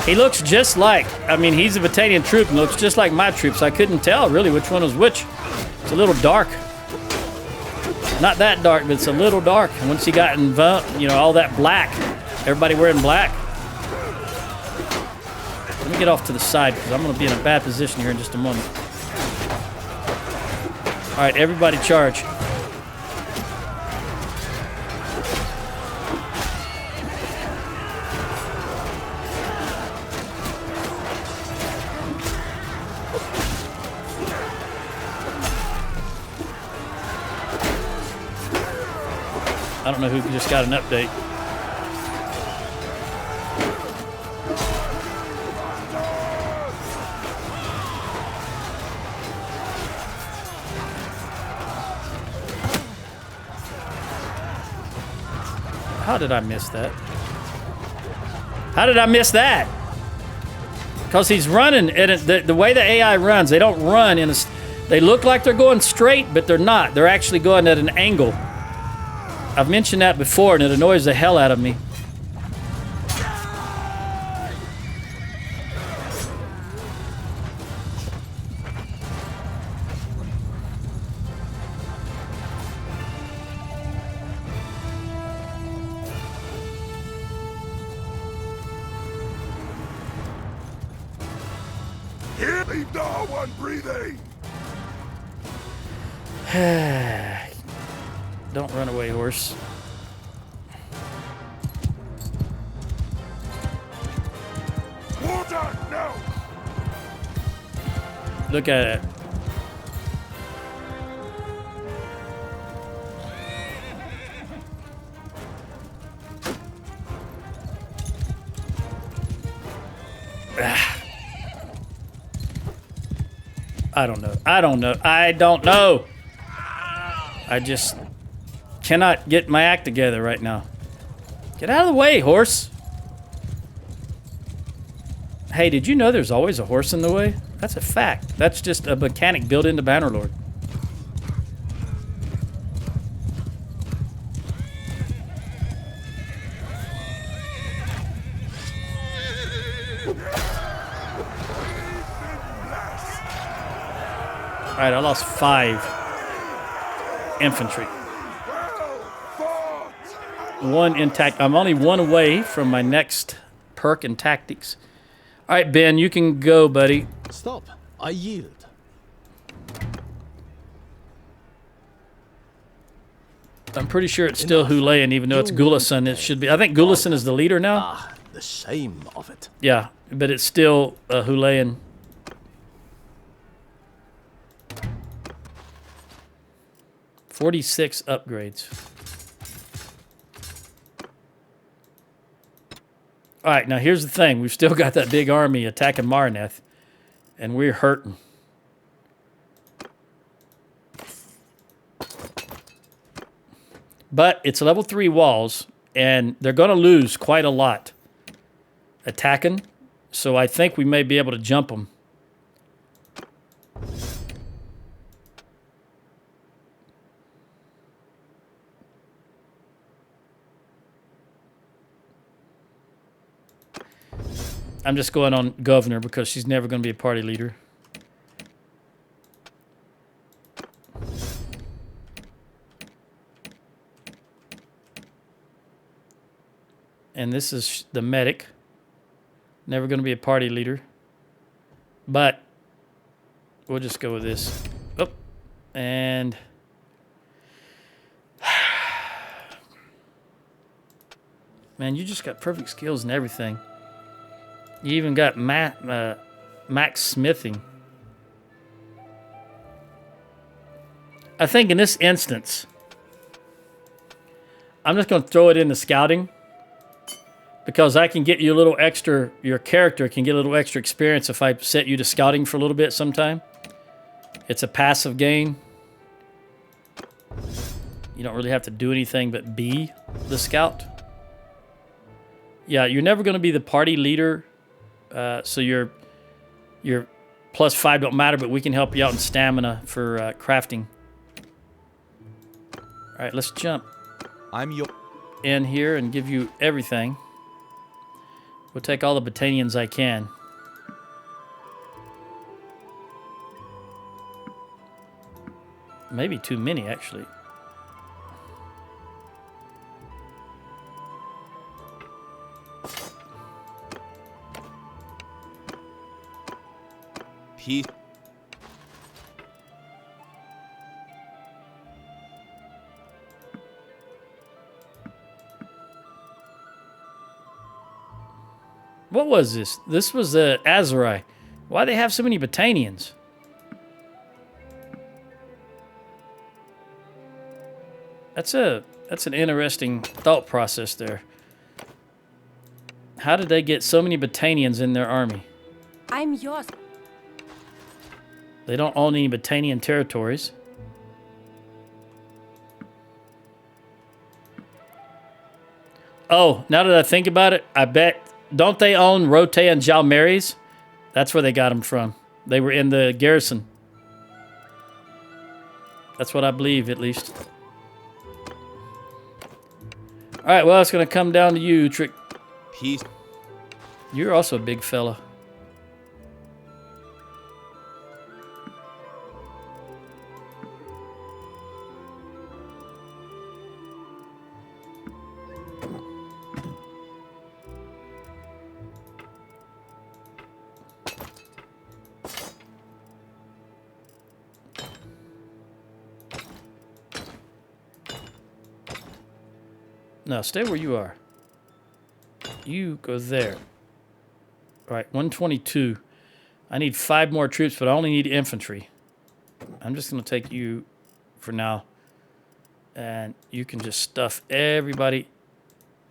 He looks just like, I mean, he's a Battanian troop and looks just like my troops. I couldn't tell really which one was which. It's a little dark. Not that dark, but it's a little dark. And once he got involved, you know, all that black, everybody wearing black. Let me get off to the side because I'm going to be in a bad position here in just a moment. All right, everybody charge. I don't know who just got an update. How did I miss that? How did I miss that? Because he's running, and the way the AI runs, they don't run in a... They look like they're going straight, but they're not. They're actually going at an angle. I've mentioned that before, and it annoys the hell out of me. Here, leave no one breathing. Don't run away, horse. Water, no. Look at it. I don't know. I don't know. I don't know. I just cannot get my act together right now. Get out of the way, horse. Hey, did you know there's always a horse in the way? That's a fact. That's just a mechanic built into Bannerlord. All right, I lost 5 infantry. One intact. I'm only one away from my next perk and tactics. All right, Ben, you can go, buddy. Stop. I yield. I'm pretty sure it's still Hulayan, even though it's Gulason. It should be. I think Gulason is the leader now. Ah, The shame of it. Yeah, but it's still a Hulayan. $46 upgrades. All right, now here's the thing. We've still got that big army attacking Marineth, and we're hurting. But it's level 3 walls, and they're going to lose quite a lot attacking, so I think we may be able to jump them. I'm just going on governor because she's never going to be a party leader. And this is the medic. Never going to be a party leader. But we'll just go with this. Oh, and man, you just got perfect skills and everything. You even got max smithing. I think in this instance, I'm just going to throw it into scouting because I can get you a little extra, your character can get a little extra experience if I set you to scouting for a little bit sometime. It's a passive gain. You don't really have to do anything but be the scout. Yeah, you're never going to be the party leader. So your +5 don't matter, but we can help you out in stamina for crafting. All right, let's jump in here and give you everything. We'll take all the Battanians I can. Maybe too many, actually. What was this? This was Azurai. Why they have so many Battanians? That's an interesting thought process there. How did they get so many Battanians in their army? I'm yours. They don't own any Battanian territories. Oh, now that I think about it, I bet... Don't they own Rote and Jalmares? That's where they got them from. They were in the garrison. That's what I believe, at least. All right, well, it's going to come down to you, Trick. Peace. You're also a big fella. No, stay where you are. You go there. All right, 122. I need 5 more troops, but I only need infantry. I'm just going to take you for now. And you can just stuff everybody.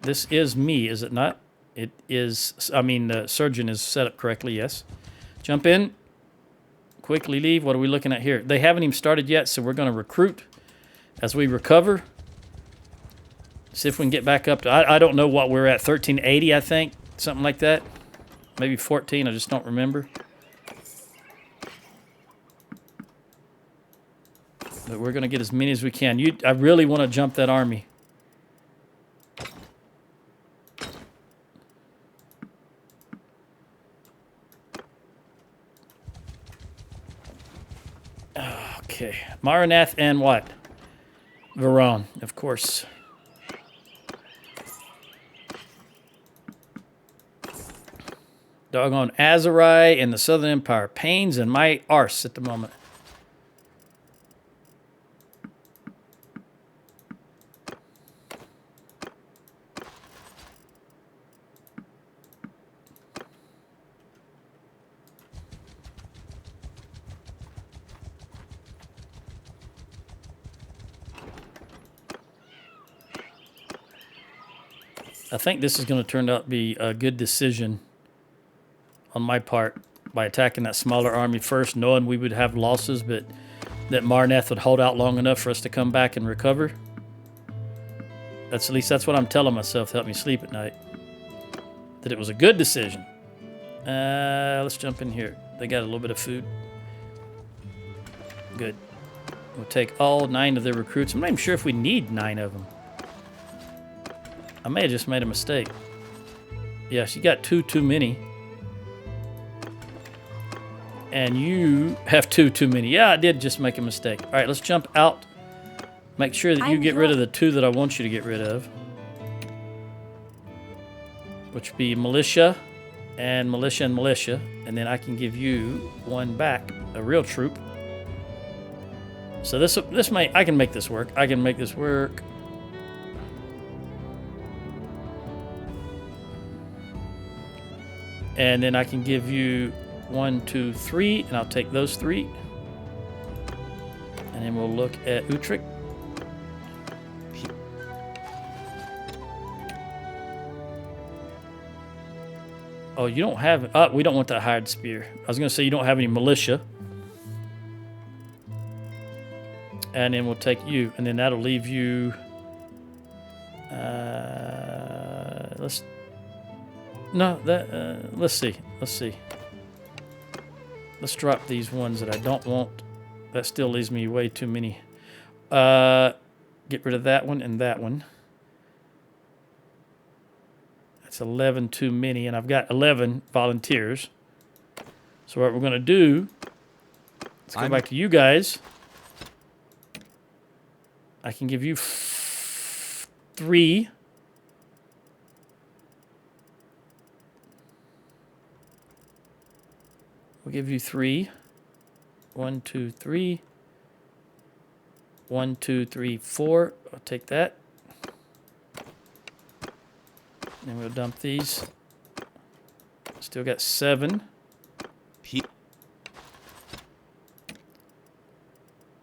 This is me, is it not? It is. I mean, the surgeon is set up correctly, yes. Jump in. Quickly leave. What are we looking at here? They haven't even started yet, so we're going to recruit as we recover. See if we can get back up to... I don't know what we're at. 1380, I think. Something like that. Maybe 14. I just don't remember. But we're going to get as many as we can. I really want to jump that army. Okay. Maranath and what? Veron, of course. Doggone Azurai and the Southern Empire. Pains in my arse at the moment. I think this is going to turn out to be a good decision on my part by attacking that smaller army first, knowing we would have losses, but that Marneth would hold out long enough for us to come back and recover. At least that's what I'm telling myself to help me sleep at night. That it was a good decision. Let's jump in here. They got a little bit of food. Good. We'll take all 9 of their recruits. I'm not even sure if we need 9 of them. I may have just made a mistake. Yes, you got 2 too many. And you have 2 too many. Yeah, I did just make a mistake. All right, let's jump out. Make sure that you get rid of the 2 that I want you to get rid of. Which would be militia and militia and militia. And then I can give you 1 back, a real troop. So this might, I can make this work. I can make this work. And then I can give you 1, 2, 3, and I'll take those 3. And then we'll look at Utrecht. Oh, you don't have... we don't want that hired spear. I was going to say you don't have any militia. And then we'll take you. And then that'll leave you... let's... No, that... let's see. Let's see. Let's drop these ones that I don't want. That still leaves me way too many. Get rid of that one and that one. That's 11 too many, and I've got 11 volunteers. So what we're going to do, let's go back to you guys. I can give you 3. We'll give you 3. 1, 2, 3. 1, 2, 3, 4. I'll take that. And we'll dump these. Still got 7.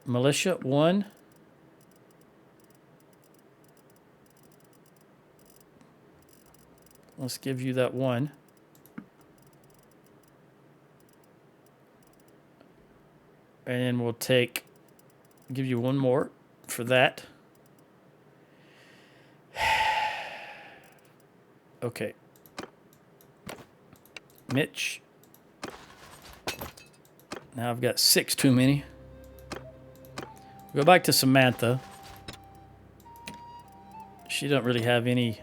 Militia, 1. Let's give you that 1. And then we'll give you 1 more for that. Okay. Mitch. Now I've got 6 too many. Go back to Samantha. She don't really have any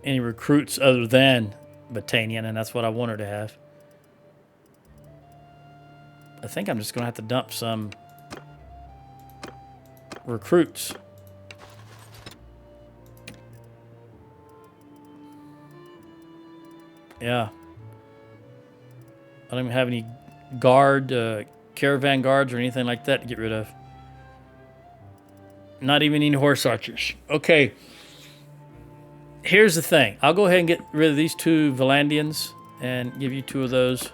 recruits other than Battania, and that's what I want her to have. I think I'm just going to have to dump some recruits. Yeah. I don't even have any guard, caravan guards or anything like that to get rid of. Not even any horse archers. Okay. Here's the thing. I'll go ahead and get rid of these 2 Valandians and give you 2 of those.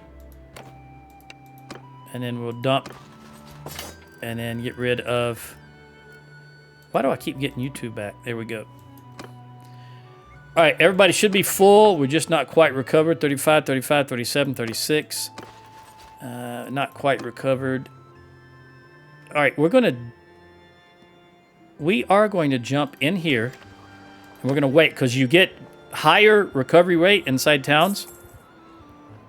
And then we'll dump. And then get rid of... Why do I keep getting you 2 back? There we go. All right, everybody should be full. We're just not quite recovered. 35, 35, 37, 36. Not quite recovered. All right, we are going to jump in here. And we're going to wait because you get higher recovery rate inside towns.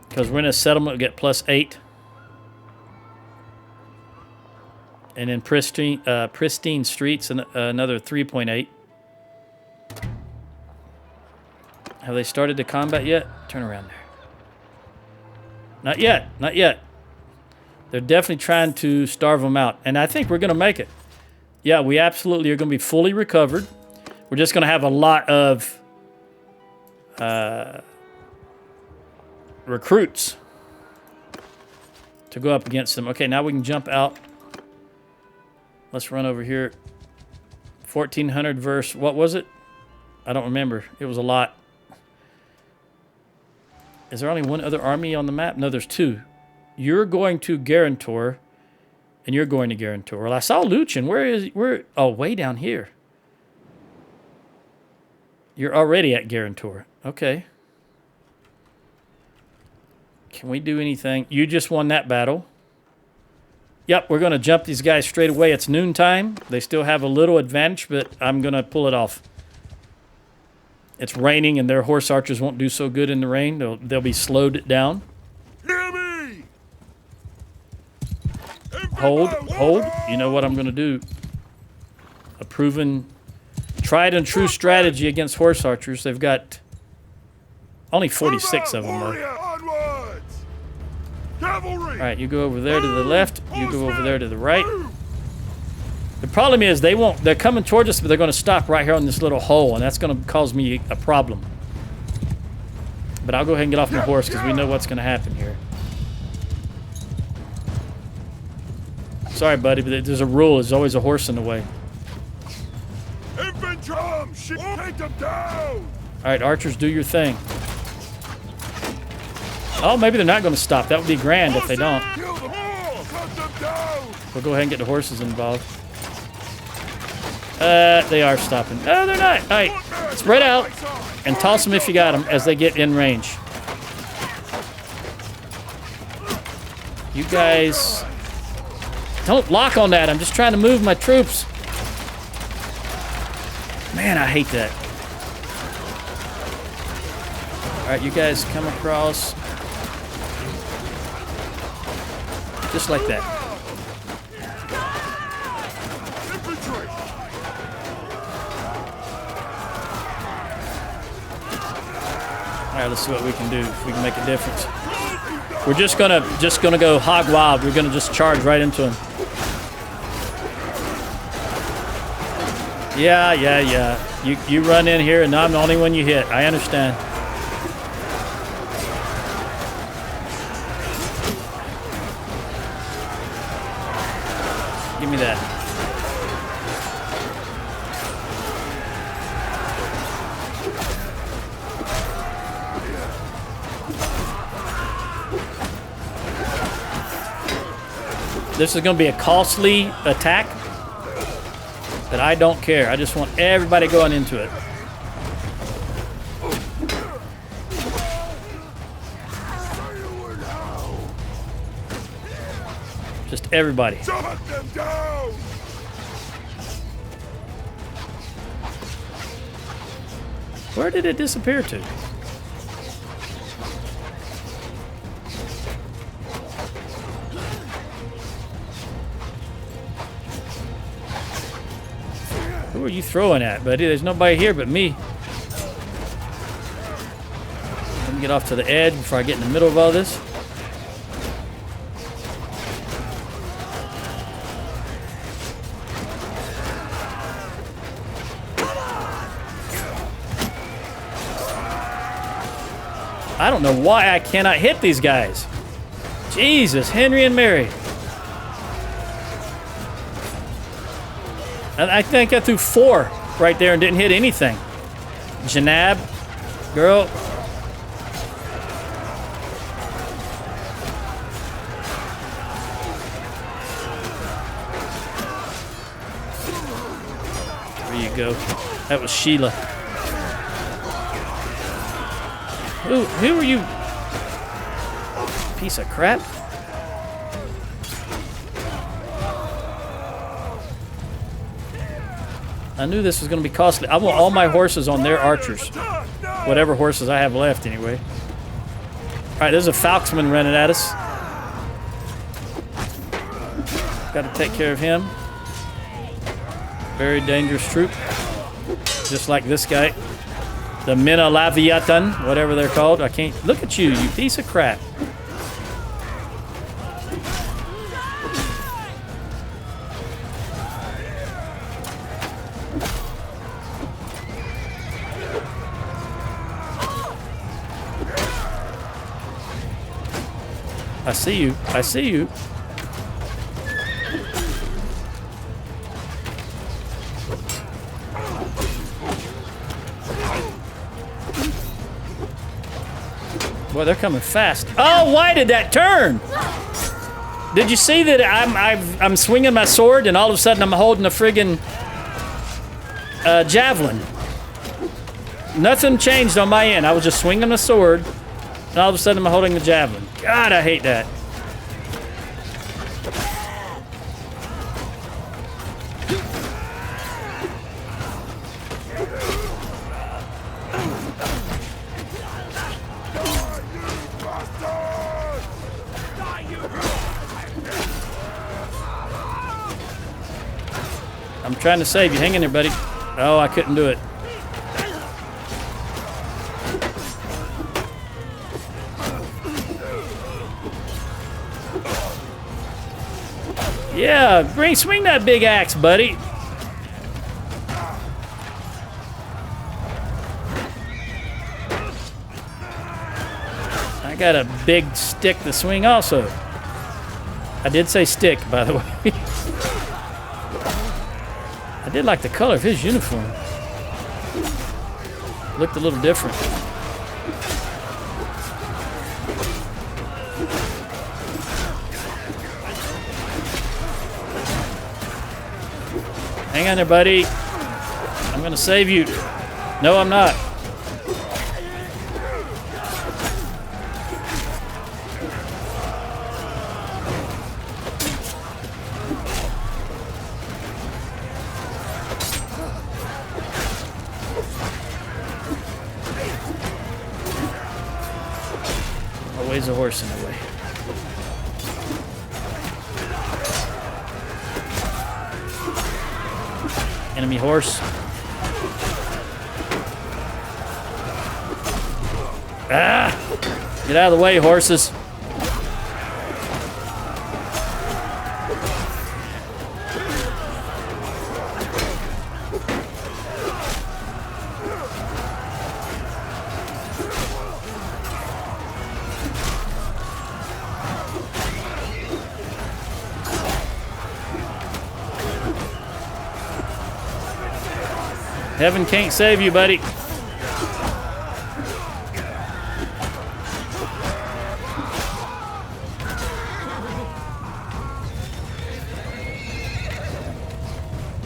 Because we're in a settlement, we get +8. And then pristine streets, another 3.8. Have they started the combat yet? Turn around there. Not yet. Not yet. They're definitely trying to starve them out. And I think we're going to make it. Yeah, we absolutely are going to be fully recovered. We're just going to have a lot of recruits to go up against them. Okay, now we can jump out. Let's run over here. 1,400 versus... What was it? I don't remember. It was a lot. Is there only 1 other army on the map? No, there's 2. You're going to Guarantor, and you're going to Guarantor. Well, I saw Luchin. Where? Oh, way down here. You're already at Guarantor. Okay. Can we do anything? You just won that battle. Yep, we're going to jump these guys straight away. It's noontime. They still have a little advantage, but I'm going to pull it off. It's raining, and their horse archers won't do so good in the rain. They'll be slowed down. Hear me! Hold. You know what I'm going to do. A proven, tried and true strategy against horse archers. They've got only 46 of them, though. Onwards! Cavalry! All right, you go over there to the left. You go over there to the right. The problem is they're coming towards us, but they're going to stop right here on this little hole, and that's going to cause me a problem. But I'll go ahead and get off my horse because we know what's going to happen here. Sorry, buddy, but there's a rule. There's always a horse in the way. Infantry! Take them down! All right, archers, do your thing. Oh, maybe they're not going to stop. That would be grand if they don't. Kill them all! Cut them down! We'll go ahead and get the horses involved. They are stopping. Oh, they're not. All right, spread out and toss them if you got them as they get in range. You guys don't lock on that. I'm just trying to move my troops. Man, I hate that. All right, you guys come across. Just like that. Infantry! All right, let's see what we can do. If we can make a difference. We're just gonna go hog wild. We're gonna just charge right into him. Yeah. You run in here, and I'm the only one you hit. I understand. Give me that. This is going to be a costly attack, but I don't care. I just want everybody going into it. Just everybody. Shut them down! Where did it disappear to? Who are you throwing at, buddy? There's nobody here but me. Let me get off to the edge before I get in the middle of all this. I don't know why I cannot hit these guys. Jesus, Henry and Mary. I think I threw 4 right there and didn't hit anything. Janab, girl. There you go. That was Sheila. Who are you? Piece of crap. I knew this was going to be costly. I want all my horses on their archers. Whatever horses I have left, anyway. All right, there's a Falksman running at us. Got to take care of him. Very dangerous troop. Just like this guy. The Mina Laviatan, whatever they're called. I can't... Look at you, you piece of crap. I see you. I see you. Boy, they're coming fast. Oh, why did that turn? Did you see that I'm swinging my sword and all of a sudden I'm holding a friggin' javelin? Nothing changed on my end. I was just swinging the sword, and all of a sudden I'm holding the javelin. God, I hate that. I'm trying to save you. Hang in there, buddy. Oh, I couldn't do it. Yeah, swing that big axe, buddy. I got a big stick to swing also. I did say stick, by the way. I did like the color of his uniform. Looked a little different. Hang on there, buddy. I'm gonna save you. No, I'm not. Always a horse in the way. Enemy horse. Ah! Get out of the way, horses. Heaven can't save you, buddy.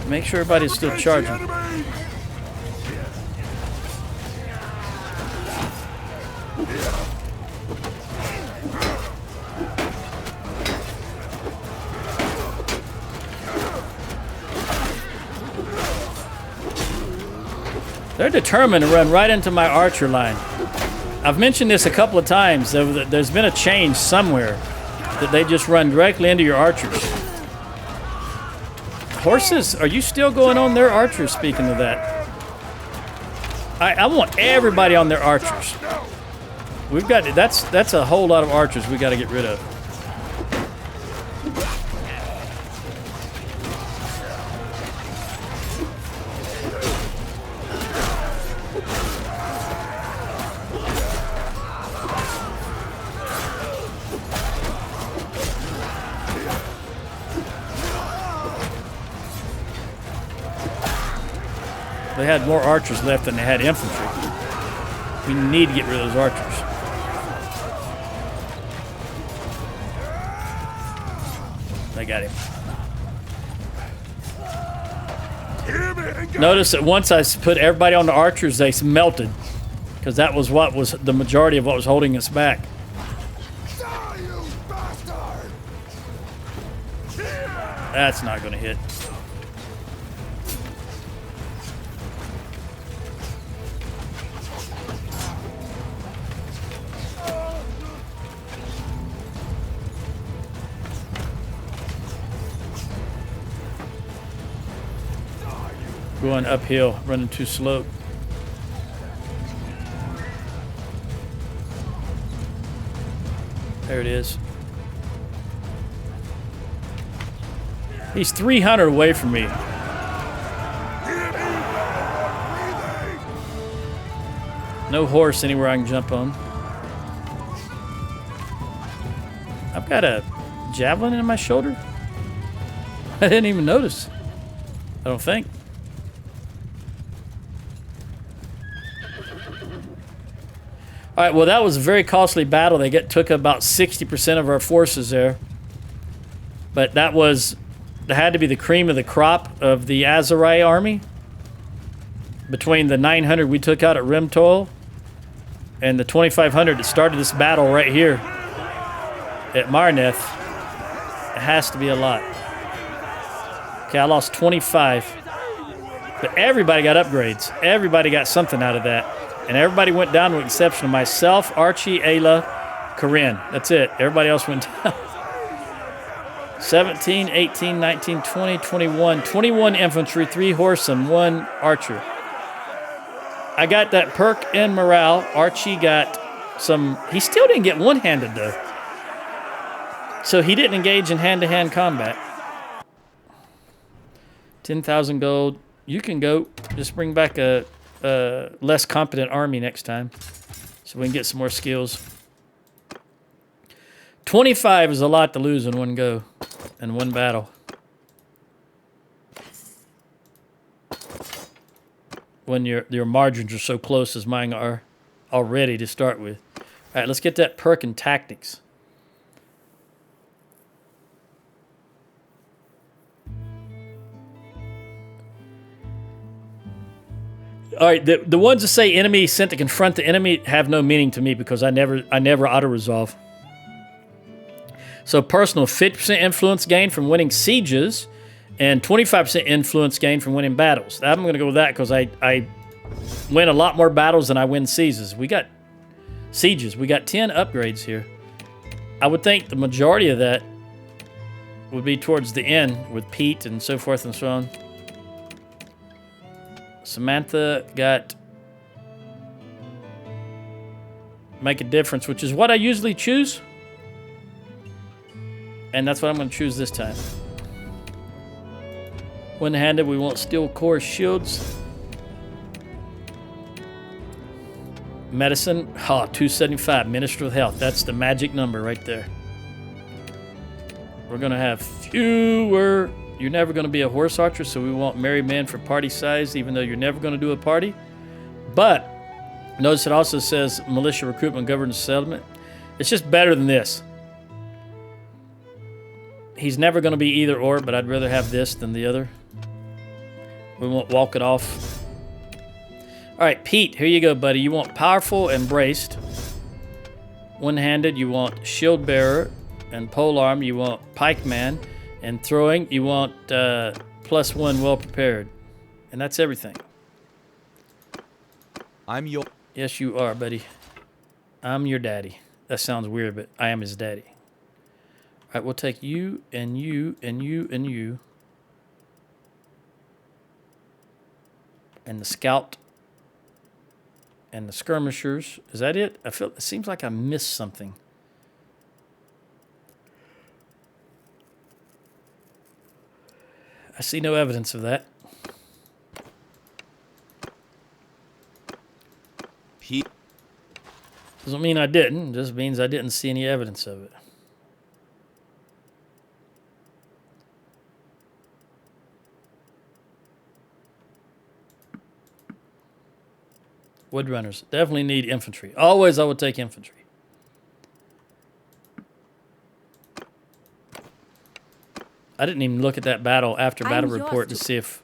Make sure everybody's still charging. They're determined to run right into my archer line. I've mentioned this a couple of times. There's been a change somewhere that they just run directly into your archers. Horses, are you still going on their archers, speaking of that? I want everybody on their archers. We've got, that's a whole lot of archers we got to get rid of. They had more archers left than they had infantry. We need to get rid of those archers. They got him. Notice that once I put everybody on the archers, they melted. Because that was what was the majority of what was holding us back. That's not going to hit. Going uphill, running too slow. There it is. He's 300 away from me. No horse anywhere I can jump on. I've got a javelin in my shoulder. I didn't even notice. I don't think. All right, well, that was a very costly battle. They took about 60% of our forces there. But that had to be the cream of the crop of the Azarai army. between the 900 we took out at Rimtoil and the 2,500 that started this battle right here at Marneth, it has to be a lot. Okay, I lost 25. But everybody got upgrades. Everybody got something out of that. And everybody went down with the exception of myself, Archie, Ayla, Corinne. That's it. Everybody else went down. 17, 18, 19, 20, 21. 21 infantry, 3 horse, and 1 archer. I got that perk in morale. Archie got some... He still didn't get one-handed, though. So he didn't engage in hand-to-hand combat. 10,000 gold. You can go. Just bring back a less competent army next time so we can get some more skills. 25 is a lot to lose in one go, in one battle. When your margins are so close as mine are already to start with. All right, let's get that perk and tactics. All right, the ones that say enemy sent to confront the enemy have no meaning to me because I never auto-resolve. So personal 50% influence gain from winning sieges and 25% influence gain from winning battles. I'm going to go with that because I win a lot more battles than I win sieges. We got sieges. We got 10 upgrades here. I would think the majority of that would be towards the end with Pete and so forth and so on. Samantha got make a difference, which is what I usually choose. And that's what I'm going to choose this time. One-handed, we want steel core shields. Medicine, 275. Minister of Health, that's the magic number right there. We're going to have fewer... You're never going to be a horse archer, so we want married men for party size, even though you're never going to do a party. But notice it also says militia recruitment, governance settlement. It's just better than this. He's never going to be either or, but I'd rather have this than the other. We won't walk it off. All right, Pete, here you go, buddy. You want powerful and braced. One-handed, you want shield bearer. And polearm, you want pikeman. And throwing, you want +1 well prepared. And that's everything. I'm your... Yes, you are, buddy. I'm your daddy. That sounds weird, but I am his daddy. All right, we'll take you and you and you and you. And the scout. And the skirmishers. Is that it? It seems like I missed something. I see no evidence of that. Pete. Doesn't mean I didn't. It just means I didn't see any evidence of it. Woodrunners. Definitely need infantry. Always I would take infantry. I didn't even look at that battle after battle report to see if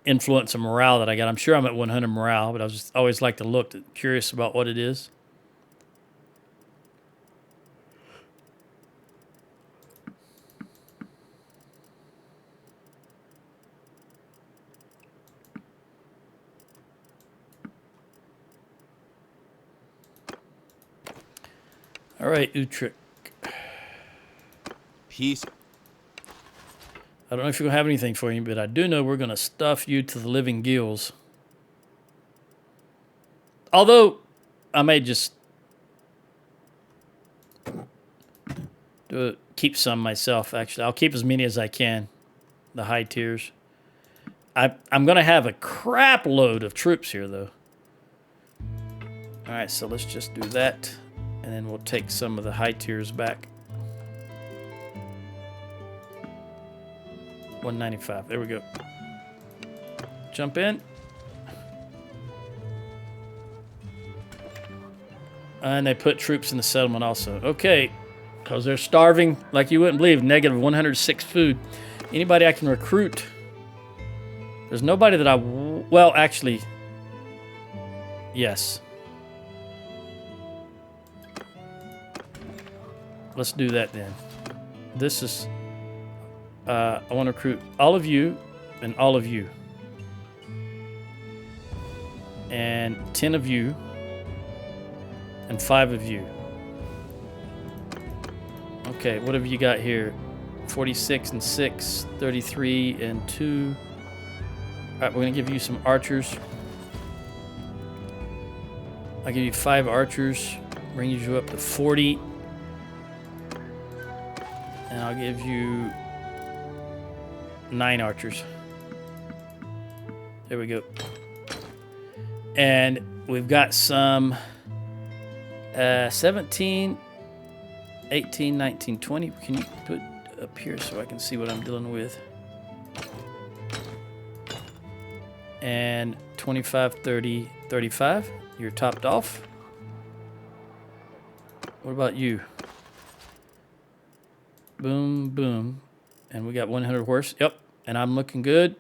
influence or morale that I got. I'm sure I'm at 100 morale, but I just always like to look, curious about what it is. All right, Utrecht. Peace. I don't know if you're going to have anything for you, but I do know we're going to stuff you to the living gills. Although, I may just keep some myself, actually. I'll keep as many as I can, the high tiers. I'm going to have a crap load of troops here, though. All right, so let's just do that, and then we'll take some of the high tiers back. 195. There we go. Jump in. And they put troops in the settlement also. Okay. Because they're starving like you wouldn't believe. Negative 106 food. Anybody I can recruit There's nobody that well, actually, yes. Let's do that then. This is, I want to recruit all of you and all of you. And 10 of you and 5 of you. Okay, what have you got here? 46 and 6, 33 and 2. All right, we're going to give you some archers. I'll give you 5 archers. Bring you up to 40. And I'll give you 9 archers. There we go. And we've got some 17, 18, 19, 20. Can you put up here so I can see what I'm dealing with? And 25, 30, 35. You're topped off. What about you? Boom, boom. And we got 100 horse. Yep. And I'm looking good.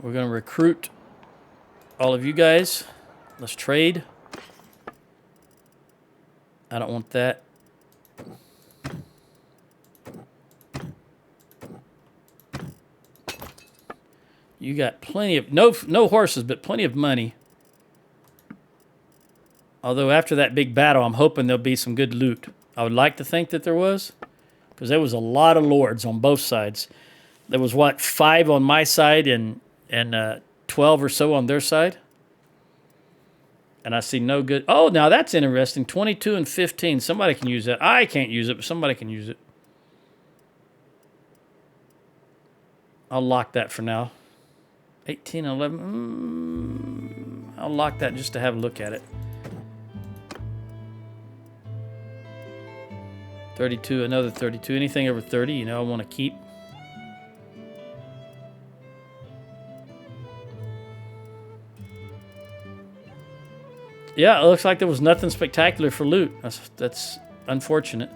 We're going to recruit all of you guys. Let's trade. I don't want that. You got plenty of no horses, but plenty of money. Although after that big battle, I'm hoping there'll be some good loot. I would like to think that there was, because there was a lot of lords on both sides. There was what, 5 on my side and 12 or so on their side. And I see no good. Oh, now that's interesting. 22 and 15. Somebody can use that. I can't use it, but somebody can use it. I'll lock that for now. 18 and 11. I'll lock that just to have a look at it. 32, another 32. Anything over 30, you know, I want to keep. Yeah, it looks like there was nothing spectacular for loot. That's unfortunate.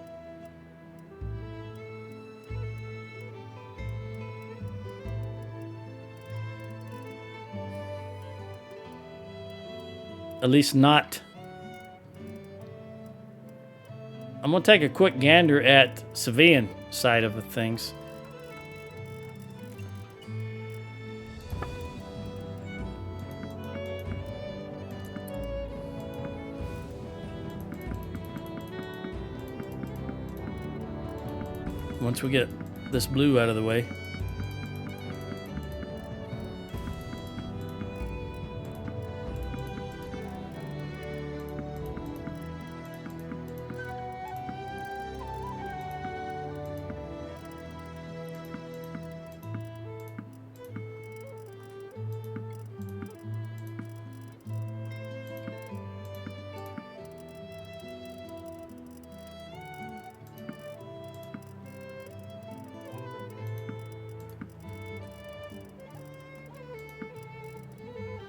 At least not. I'm going to take a quick gander at civilian side of the things. Once we get this blue out of the way.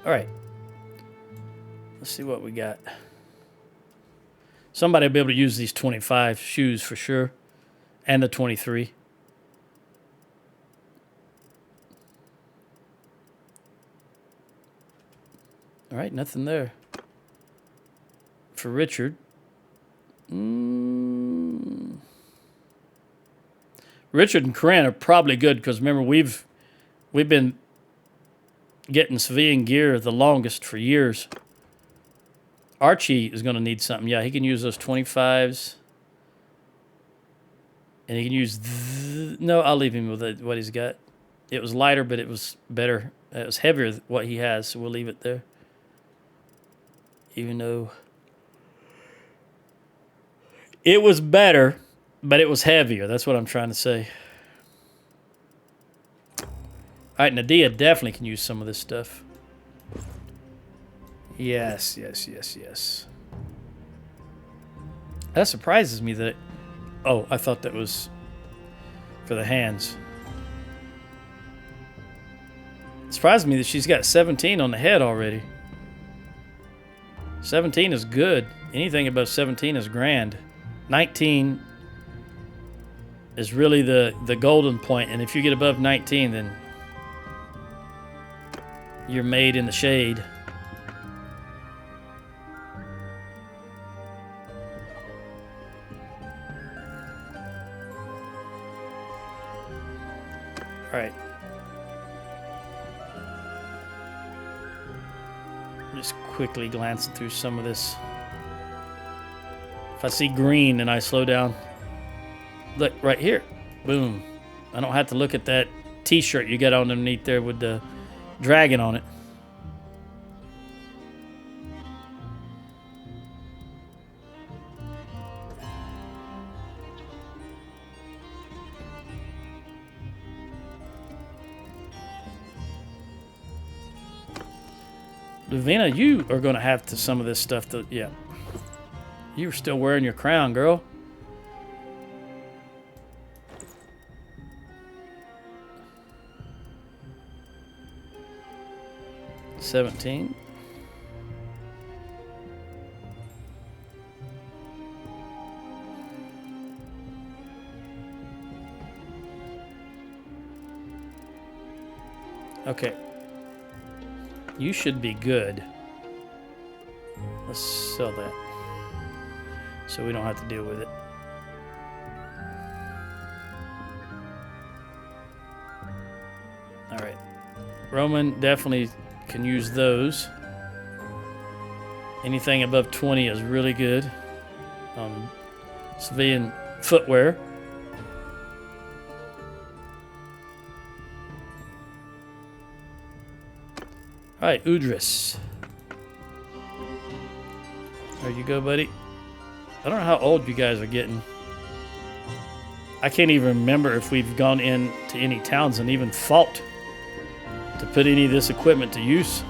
All right. Let's see what we got. Somebody will be able to use these 25 shoes for sure. And the 23. All right, nothing there. For Richard. Richard and Corinne are probably good because remember we've been getting civilian gear the longest for years. Archie is going to need something. Yeah, he can use those 25s. And he can use... No, I'll leave him with what he's got. It was lighter, but it was better. It was heavier than what he has, so we'll leave it there. Even though... It was better, but it was heavier. That's what I'm trying to say. All right, Nadia definitely can use some of this stuff. Yes, yes, yes, yes. That surprises me that it... Oh, I thought that was for the hands. It surprised me that she's got 17 on the head already. 17 is good. Anything above 17 is grand. 19 is really the golden point, and if you get above 19, then your maid in the shade. All right. Just quickly glancing through some of this. If I see green and I slow down, look right here. Boom. I don't have to look at that t-shirt you got on underneath there with the dragon on it. Davina, you are going to have to some of this stuff to, yeah. You're still wearing your crown, girl. $17. Okay. You should be good. Let's sell that, so we don't have to deal with it. All right. Roman definitely can use those. Anything above 20 is really good on civilian footwear. All right, Udris. There you go, buddy. I don't know how old you guys are getting. I can't even remember if we've gone into any towns and even fought to put any of this equipment to use.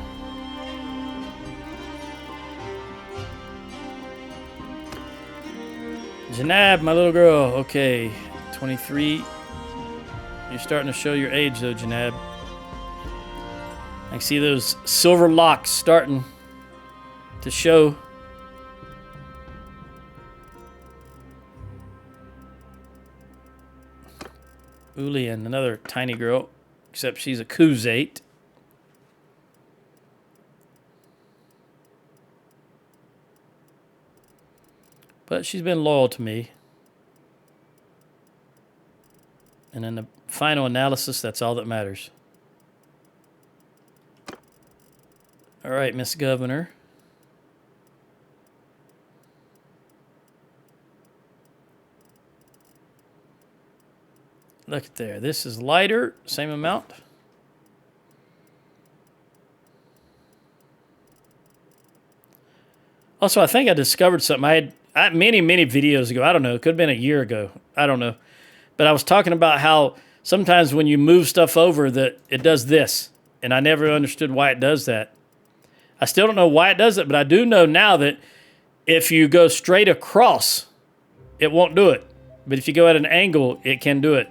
Janab, my little girl. Okay, 23. You're starting to show your age, though, Janab. I can see those silver locks starting to show. Ulian, another tiny girl, except she's a Kuzate. But she's been loyal to me. And in the final analysis, that's all that matters. All right, Miss Governor. Look at there. This is lighter, same amount. Also, I think I discovered something. I had many videos ago. I don't know. It could have been a year ago. I don't know. But I was talking about how sometimes when you move stuff over, that it does this. And I never understood why it does that. I still don't know why it does it, but I do know now that if you go straight across, it won't do it. But if you go at an angle, it can do it.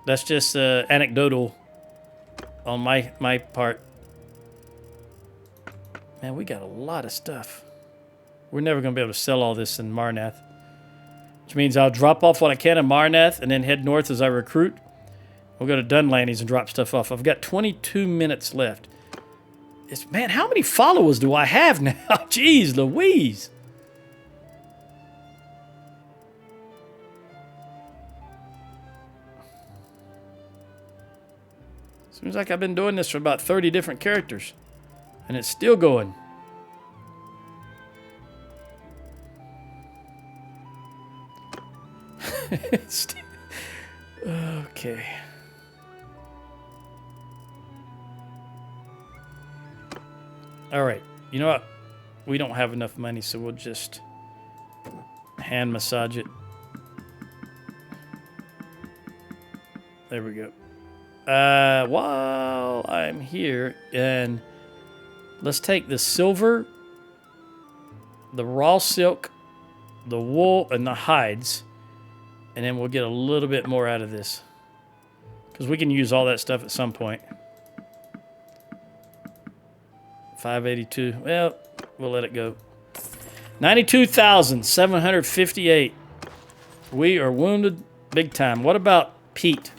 That's just anecdotal on my part. Man, we got a lot of stuff. We're never going to be able to sell all this in Marnath. Which means I'll drop off what I can in Marnath and then head north as I recruit. We'll go to Dunlandies and drop stuff off. I've got 22 minutes left. Man, how many followers do I have now? Jeez Louise. Seems like I've been doing this for about 30 different characters. And it's still going. Okay. All right. You know what? We don't have enough money, so we'll just hand massage it. There we go. While I'm here, and let's take the silver, the raw silk, the wool, and the hides, and then we'll get a little bit more out of this. Because we can use all that stuff at some point. 582. Well, we'll let it go. 92,758. We are wounded big time. What about Pete?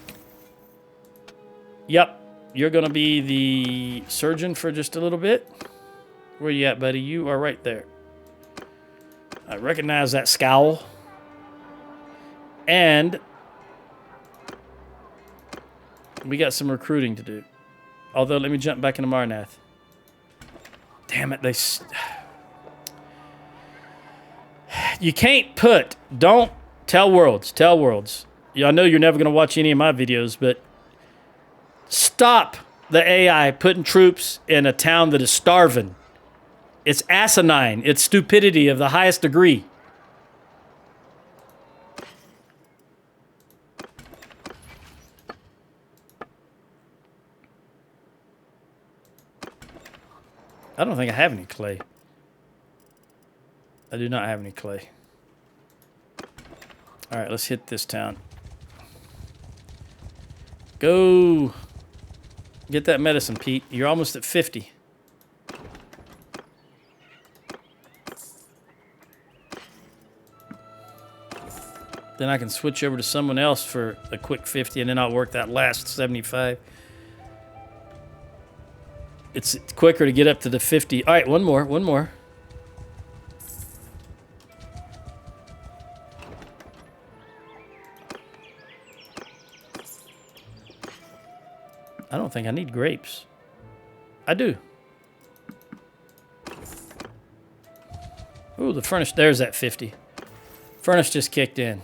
Yep. you're going to be the surgeon for just a little bit. Where you at, buddy? You are right there. I recognize that scowl. And we got some recruiting to do. Although, let me jump back into Marnath. Damn it, you can't put... Don't tell worlds. Tell worlds. I know you're never going to watch any of my videos, but stop the AI putting troops in a town that is starving. It's asinine. It's stupidity of the highest degree. I don't think I have any clay. I do not have any clay. All right, let's hit this town. Go. Get that medicine, Pete. You're almost at 50. Then I can switch over to someone else for a quick 50, and then I'll work that last 75. It's quicker to get up to the 50. All right, one more. I don't think I need grapes. I do. Ooh, the furnace, there's that 50. Furnace just kicked in.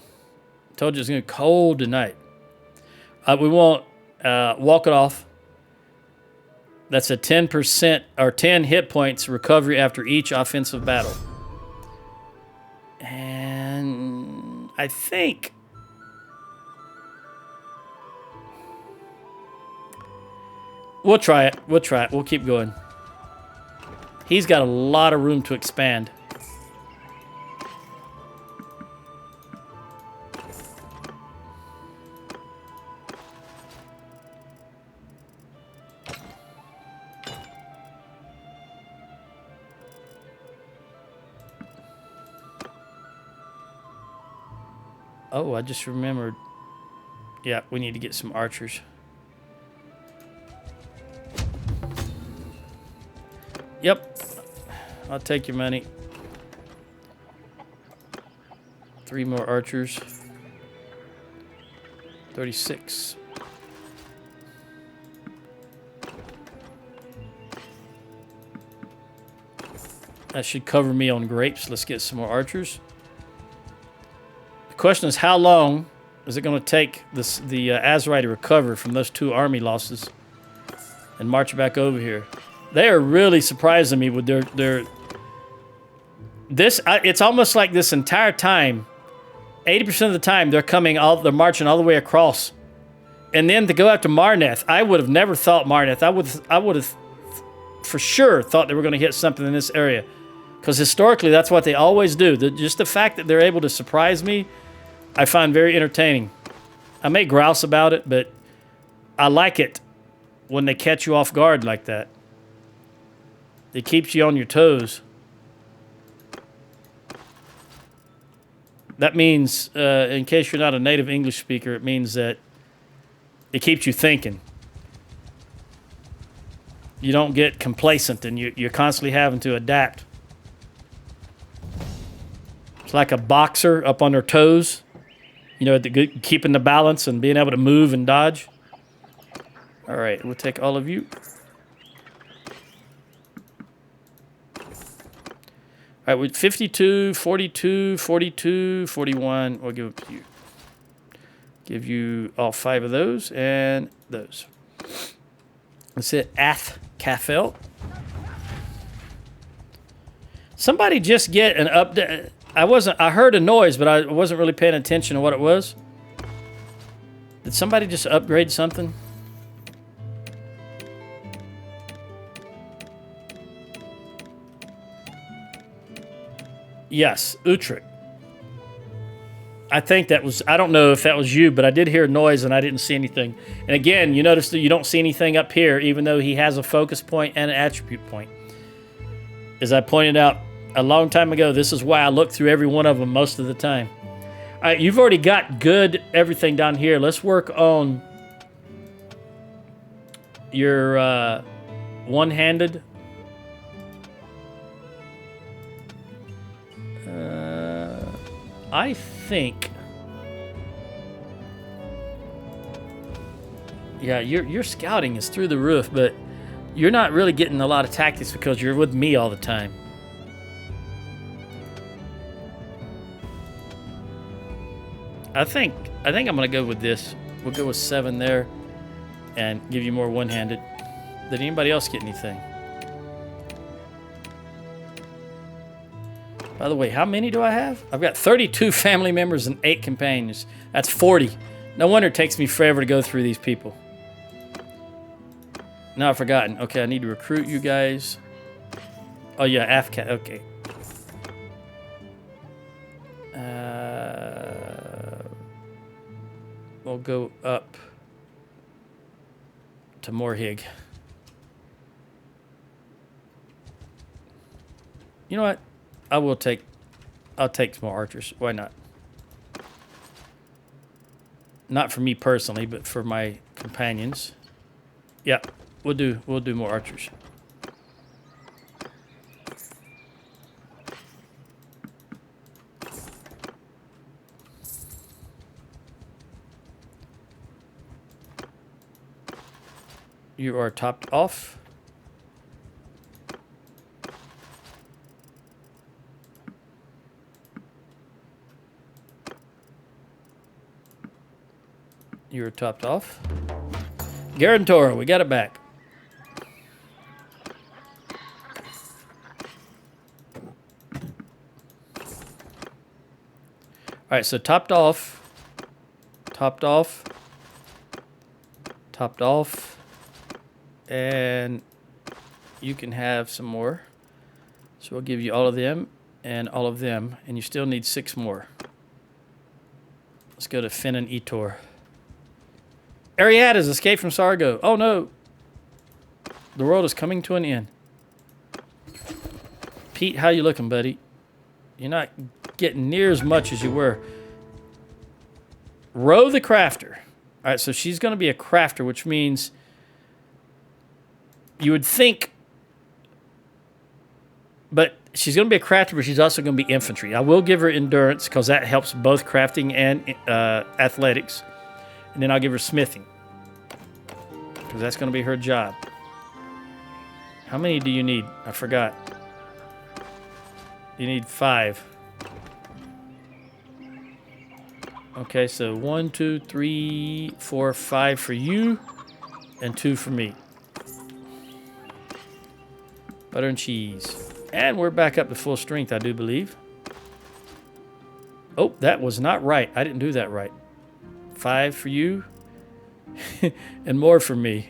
Told you it's going to be cold tonight. We won't walk it off. That's a 10% or 10 hit points recovery after each offensive battle. And I think we'll try it. We'll keep going. He's got a lot of room to expand. Oh, I just remembered. Yeah, we need to get some archers. Yep. I'll take your money. 3 more archers. 36. That should cover me on grapes. Let's get some more archers. The question is, how long is it going to take the Azrai to recover from those 2 army losses and march back over here? They are really surprising me with their it's almost like this entire time, 80% of the time they're marching all the way across, and then to go after Marnath. I would have never thought Marnath. I would have for sure thought they were going to hit something in this area, because historically that's what they always do. Just the fact that they're able to surprise me, I find very entertaining. I may grouse about it, but I like it when they catch you off guard like that. It keeps you on your toes. That means, in case you're not a native English speaker, it means that it keeps you thinking. You don't get complacent, and you're constantly having to adapt. It's like a boxer up on their toes. You know, keeping the balance and being able to move and dodge. All right, we'll take all of you. All right, with 52, 42, 42, 41, we'll give it to you. Give you all 5 of those and those. Let's hit Ath Kafel. Somebody just get an update. I heard a noise, but I wasn't really paying attention to what it was. Did somebody just upgrade something? Yes, Utrecht. I think that was, I don't know if that was you, but I did hear a noise and I didn't see anything. And again, you notice that you don't see anything up here, even though he has a focus point and an attribute point. As I pointed out a long time ago, this is why I look through every one of them most of the time. All right, you've already got good everything down here. Let's work on You're one-handed. I think. Yeah, your scouting is through the roof, but you're not really getting a lot of tactics because you're with me all the time. I think I'm gonna go with this. We'll go with 7 there, and give you more one-handed. Did anybody else get anything? By the way, how many do I have? I've got 32 family members and 8 companions. That's 40. No wonder it takes me forever to go through these people. No, I've forgotten. Okay, I need to recruit you guys. Oh, yeah, AFCAT. Okay. We'll go up to Morhig. You know what? I'll take some more archers. Why not? Not for me personally, but for my companions. Yeah, we'll do more archers. You are topped off. You're topped off. Guarantor, we got it back. All right, so topped off, topped off, topped off, and you can have some more. So we'll give you all of them and all of them, and you still need 6 more. Let's go to Finn and Etor. Ariada's escaped from Sargo. Oh no. The world is coming to an end. Pete, how you looking, buddy? You're not getting near as much as you were. Row the crafter. All right, so she's going to be a crafter, which means you would think, but she's going to be a crafter, but she's also going to be infantry. I will give her endurance because that helps both crafting and athletics. And then I'll give her smithing, because that's going to be her job. How many do you need? I forgot. You need 5. Okay, so 1, 2, 3, 4, 5 for you, and 2 for me. Butter and cheese. And we're back up to full strength, I do believe. Oh, that was not right. I didn't do that right. 5 for you, and more for me.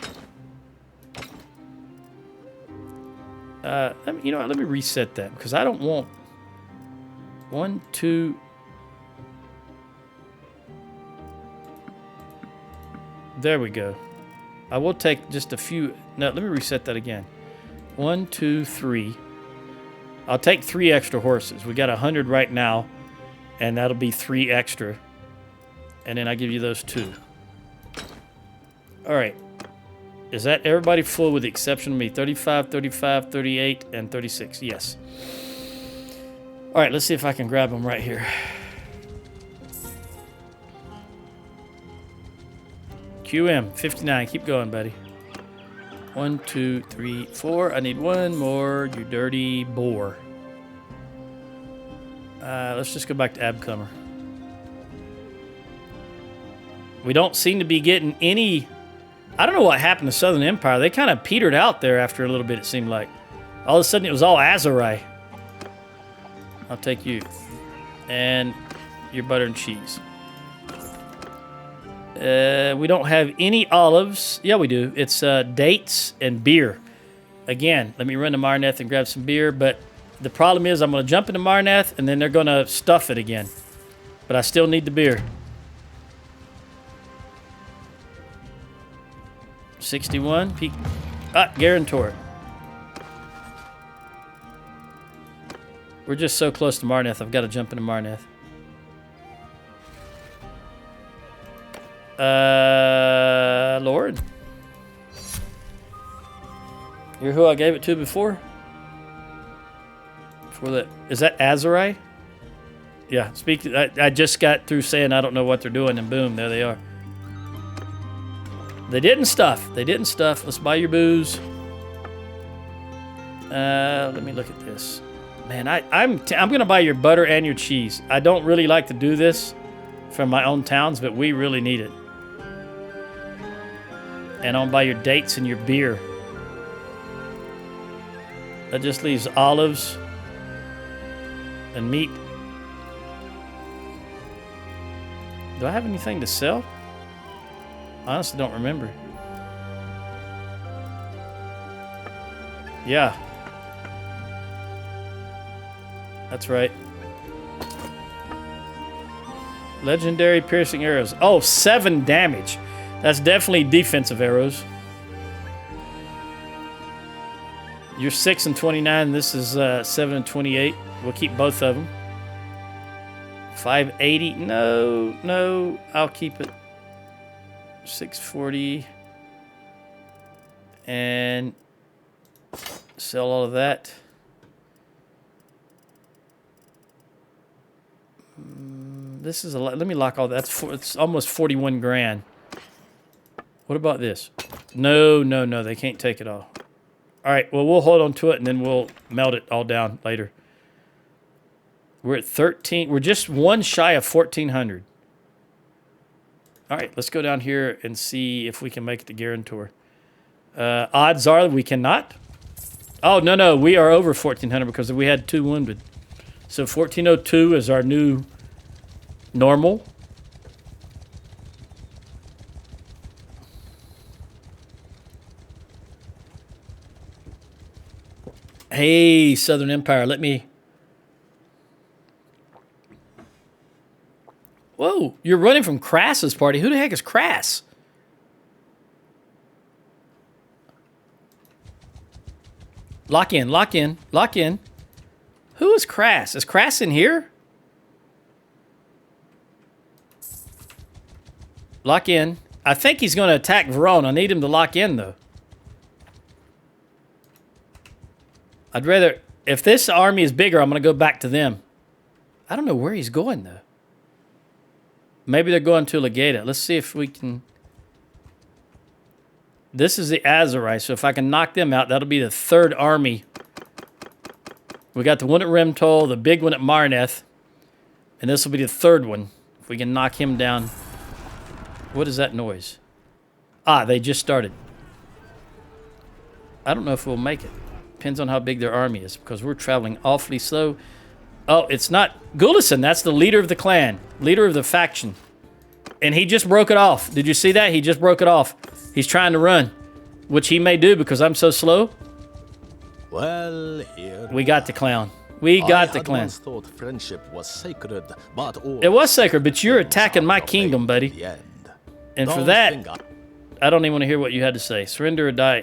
You know what? Let me reset that, because I don't want 1, 2. There we go. I will take just a few. No, let me reset that again. 1, 2, 3. I'll take 3 extra horses. We got 100 right now, and that'll be 3 extra. And then I give you those 2. All right. Is that everybody full with the exception of me? 35, 35, 38, and 36. Yes. All right, let's see if I can grab them right here. QM, 59. Keep going, buddy. 1, 2, 3, 4. I need 1 more, you dirty boar. Let's just go back to Abcomer. We don't seem to be getting any... I don't know what happened to Southern Empire. They kind of petered out there after a little bit, it seemed like. All of a sudden, it was all Azurai. I'll take you. And your butter and cheese. We don't have any olives. Yeah, we do. It's dates and beer. Again, let me run to Marneth and grab some beer. But the problem is I'm going to jump into Marneth, and then they're going to stuff it again. But I still need the beer. 61. Guarantor. We're just so close to Marneth. I've got to jump into Marneth. Lord. You're who I gave it to before? For that, is that Azurai? Yeah, speak. I just got through saying I don't know what they're doing, and boom, there they are. They didn't stuff. They didn't stuff. Let's buy your booze. Let me look at this. Man, I'm gonna buy your butter and your cheese. I don't really like to do this from my own towns, but we really need it. And I'll buy your dates and your beer. That just leaves olives and meat. Do I have anything to sell? I honestly don't remember. Yeah. That's right. Legendary piercing arrows. Oh, 7 damage. That's definitely defensive arrows. You're 6 and 29. This is 7 and 28. We'll keep both of them. 580. No. I'll keep it. 640. And sell all of that. This is a lot. Let me lock all that. It's almost 41 grand. What about this? No. They can't take it all. All right. Well, we'll hold on to it and then we'll melt it all down later. We're at 13. We're just one shy of 1,400. All right. Let's go down here and see if we can make it to Guarantor. Odds are we cannot. Oh, no. We are over 1,400 because we had 2 wounded. So 1,402 is our new normal. Hey, Southern Empire, let me... Whoa, you're running from Crass's party. Who the heck is Crass? Lock in. Who is Crass? Is Crass in here? Lock in. I think he's going to attack Verone. I need him to lock in, though. I'd rather... If this army is bigger, I'm going to go back to them. I don't know where he's going, though. Maybe they're going to Legata. Let's see if we can... This is the Azurai, so if I can knock them out, that'll be the 3rd army. We got the one at Remtol, the big one at Marneth, and this will be the 3rd one. If we can knock him down. What is that noise? Ah, they just started. I don't know if we'll make it. Depends on how big their army is, because we're traveling awfully slow. Oh, it's not Gulison. That's the leader of the clan, leader of the faction. And he just broke it off. Did you see that? He just broke it off. He's trying to run, which he may do because I'm so slow. Well, here we got the clown. We got the clan. I once thought friendship was sacred, but it was sacred, but you're attacking my kingdom, buddy. And for that, I don't even want to hear what you had to say. Surrender or die.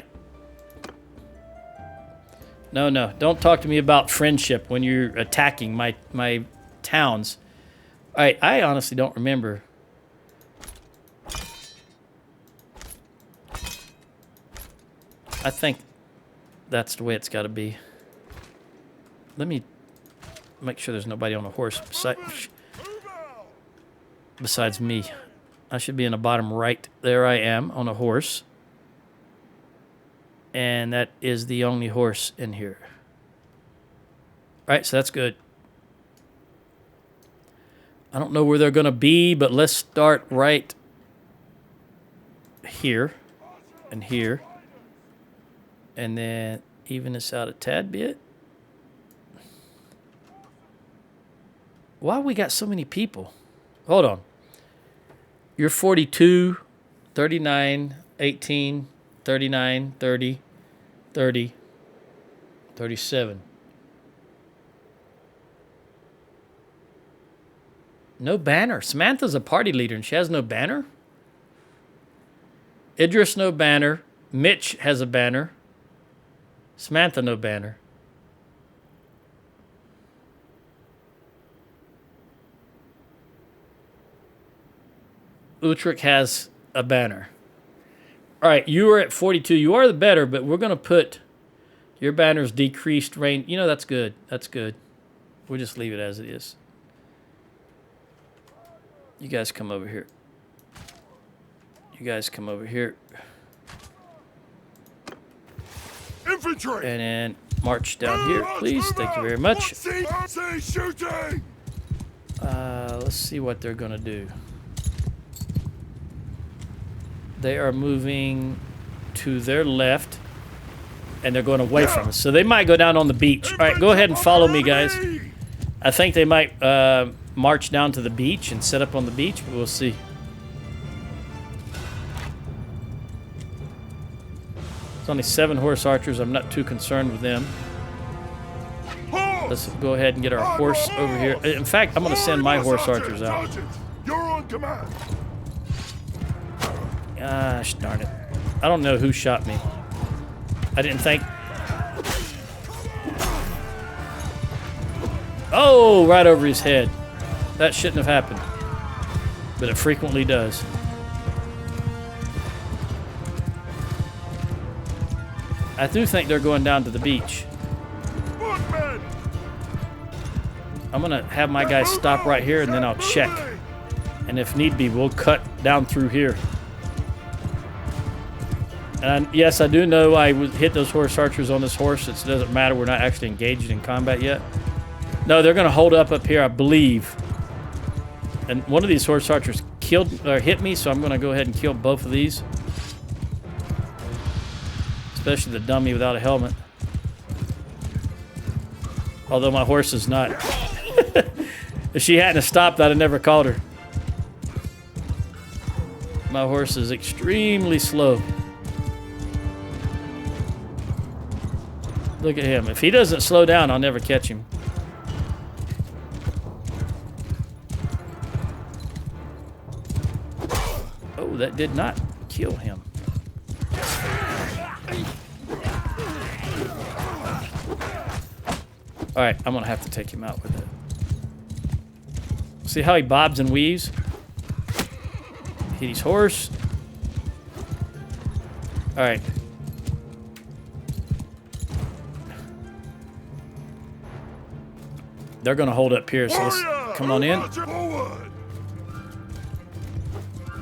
No. Don't talk to me about friendship when you're attacking my towns. All right, I honestly don't remember. I think that's the way it's got to be. Let me make sure there's nobody on a horse besides me. I should be in the bottom right. There I am on a horse. And that is the only horse in here. All right, so that's good. I don't know where they're going to be, but let's start right here and here. And then even this out a tad bit. Why we got so many people? Hold on. You're 42, 39, 18, 39, 30, 30, 37. No banner. Samantha's a party leader and she has no banner? Idris, no banner. Mitch has a banner. Samantha, no banner. Utrecht has a banner. All right, you are at 42. You are the better, but we're going to put Your banner's decreased range. You know, that's good. That's good. We'll just leave it as it is. You guys come over here. You guys come over here. Infantry! And then march down here, please. Thank you very much. See shooting! Let's see what they're going to do. They are moving to their left, and they're going away from us. So they might go down on the beach. All right, go ahead and follow me, guys. I think they might march down to the beach and set up on the beach, but we'll see. It's only 7 horse archers. I'm not too concerned with them. Let's go ahead and get our horse over here. In fact, I'm going to send my horse archers out. You're on command. Gosh darn it. I don't know who shot me. I didn't think. Oh, right over his head. That shouldn't have happened. But it frequently does. I do think they're going down to the beach. I'm going to have my guys stop right here, and then I'll check. And if need be, we'll cut down through here. And yes, I do know I would hit those horse archers on this horse. It doesn't matter. We're not actually engaged in combat yet. No, they're going to hold up here, I believe. And one of these horse archers killed or hit me, so I'm going to go ahead and kill both of these. Especially the dummy without a helmet. Although my horse is not. If she hadn't stopped, I'd have never caught her. My horse is extremely slow. Look at him. If he doesn't slow down, I'll never catch him. Oh, that did not kill him. All right, I'm going to have to take him out with it. See how he bobs and weaves? Hit his horse. All right. They're going to hold up here, so let's come on in.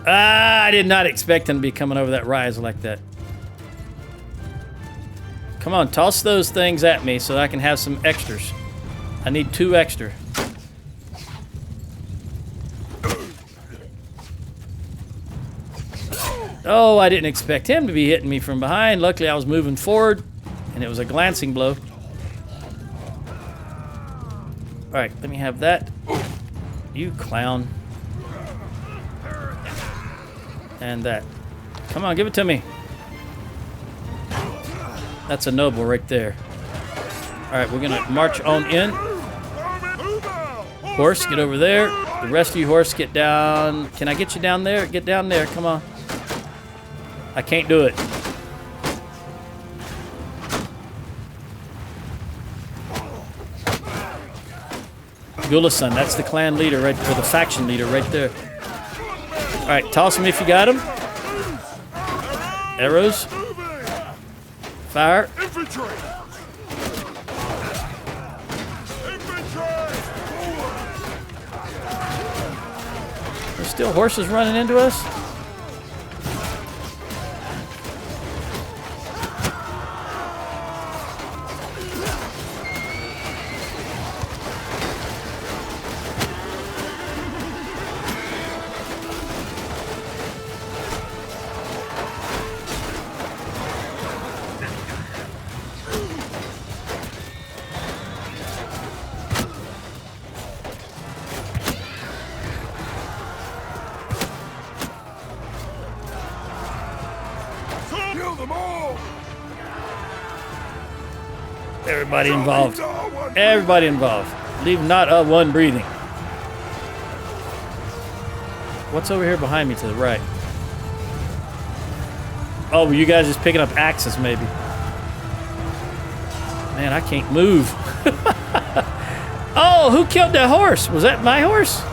Ah, I did not expect them to be coming over that rise like that. Come on, toss those things at me so that I can have some extras. I need 2 extra. Oh, I didn't expect him to be hitting me from behind. Luckily, I was moving forward, and it was a glancing blow. All right, let me have that. You clown. And that. Come on, give it to me. That's a noble right there. All right, we're gonna march on in. Horse, get over there. The rest of you horse, get down. Can I get you down there? Get down there, come on. I can't do it. Gulason, that's the clan leader right, or the faction leader right there. All right, toss him if you got him. Arrows. Fire. Infantry! There's still horses running into us. Kill them all! Everybody involved. Everybody involved. Leave not a one breathing. What's over here behind me to the right? Oh, you guys just picking up axes, maybe. Man, I can't move. Oh, who killed that horse? Was that my horse?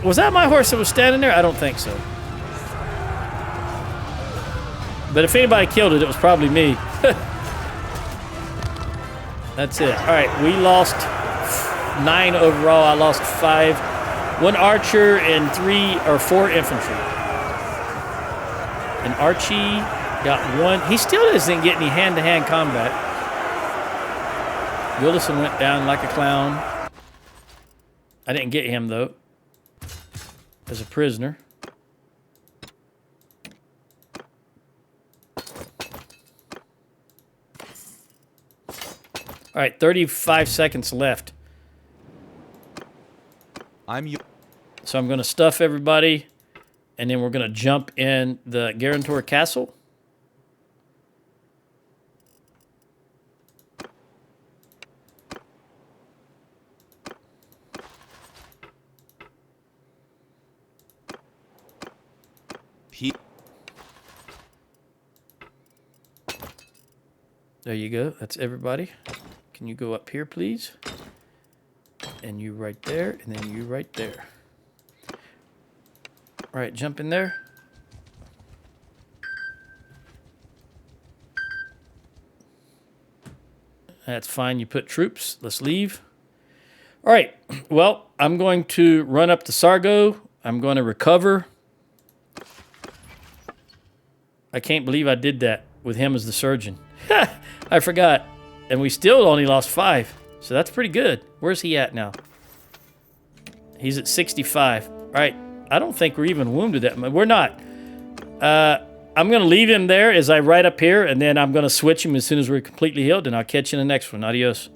Was that my horse that was standing there? I don't think so. But if anybody killed it, it was probably me. That's it. All right, we lost 9 overall. I lost 5. 1 archer and 3 or 4 infantry. And Archie got 1. He still doesn't get any hand-to-hand combat. Willison went down like a clown. I didn't get him, though, as a prisoner. All right, 35 seconds left. So I'm going to stuff everybody, and then we're going to jump in the Guarantor Castle. There you go. That's everybody. Can you go up here, please? And you right there, and then you right there. All right, jump in there. That's fine. You put troops. Let's leave. All right. Well, I'm going to run up to Sargo. I'm going to recover. I can't believe I did that with him as the surgeon. I forgot. And we still only lost 5. So that's pretty good. Where's he at now? He's at 65. All right. I don't think we're even wounded that much. We're not. I'm going to leave him there as I ride up here, and then I'm going to switch him as soon as we're completely healed, and I'll catch you in the next one. Adios.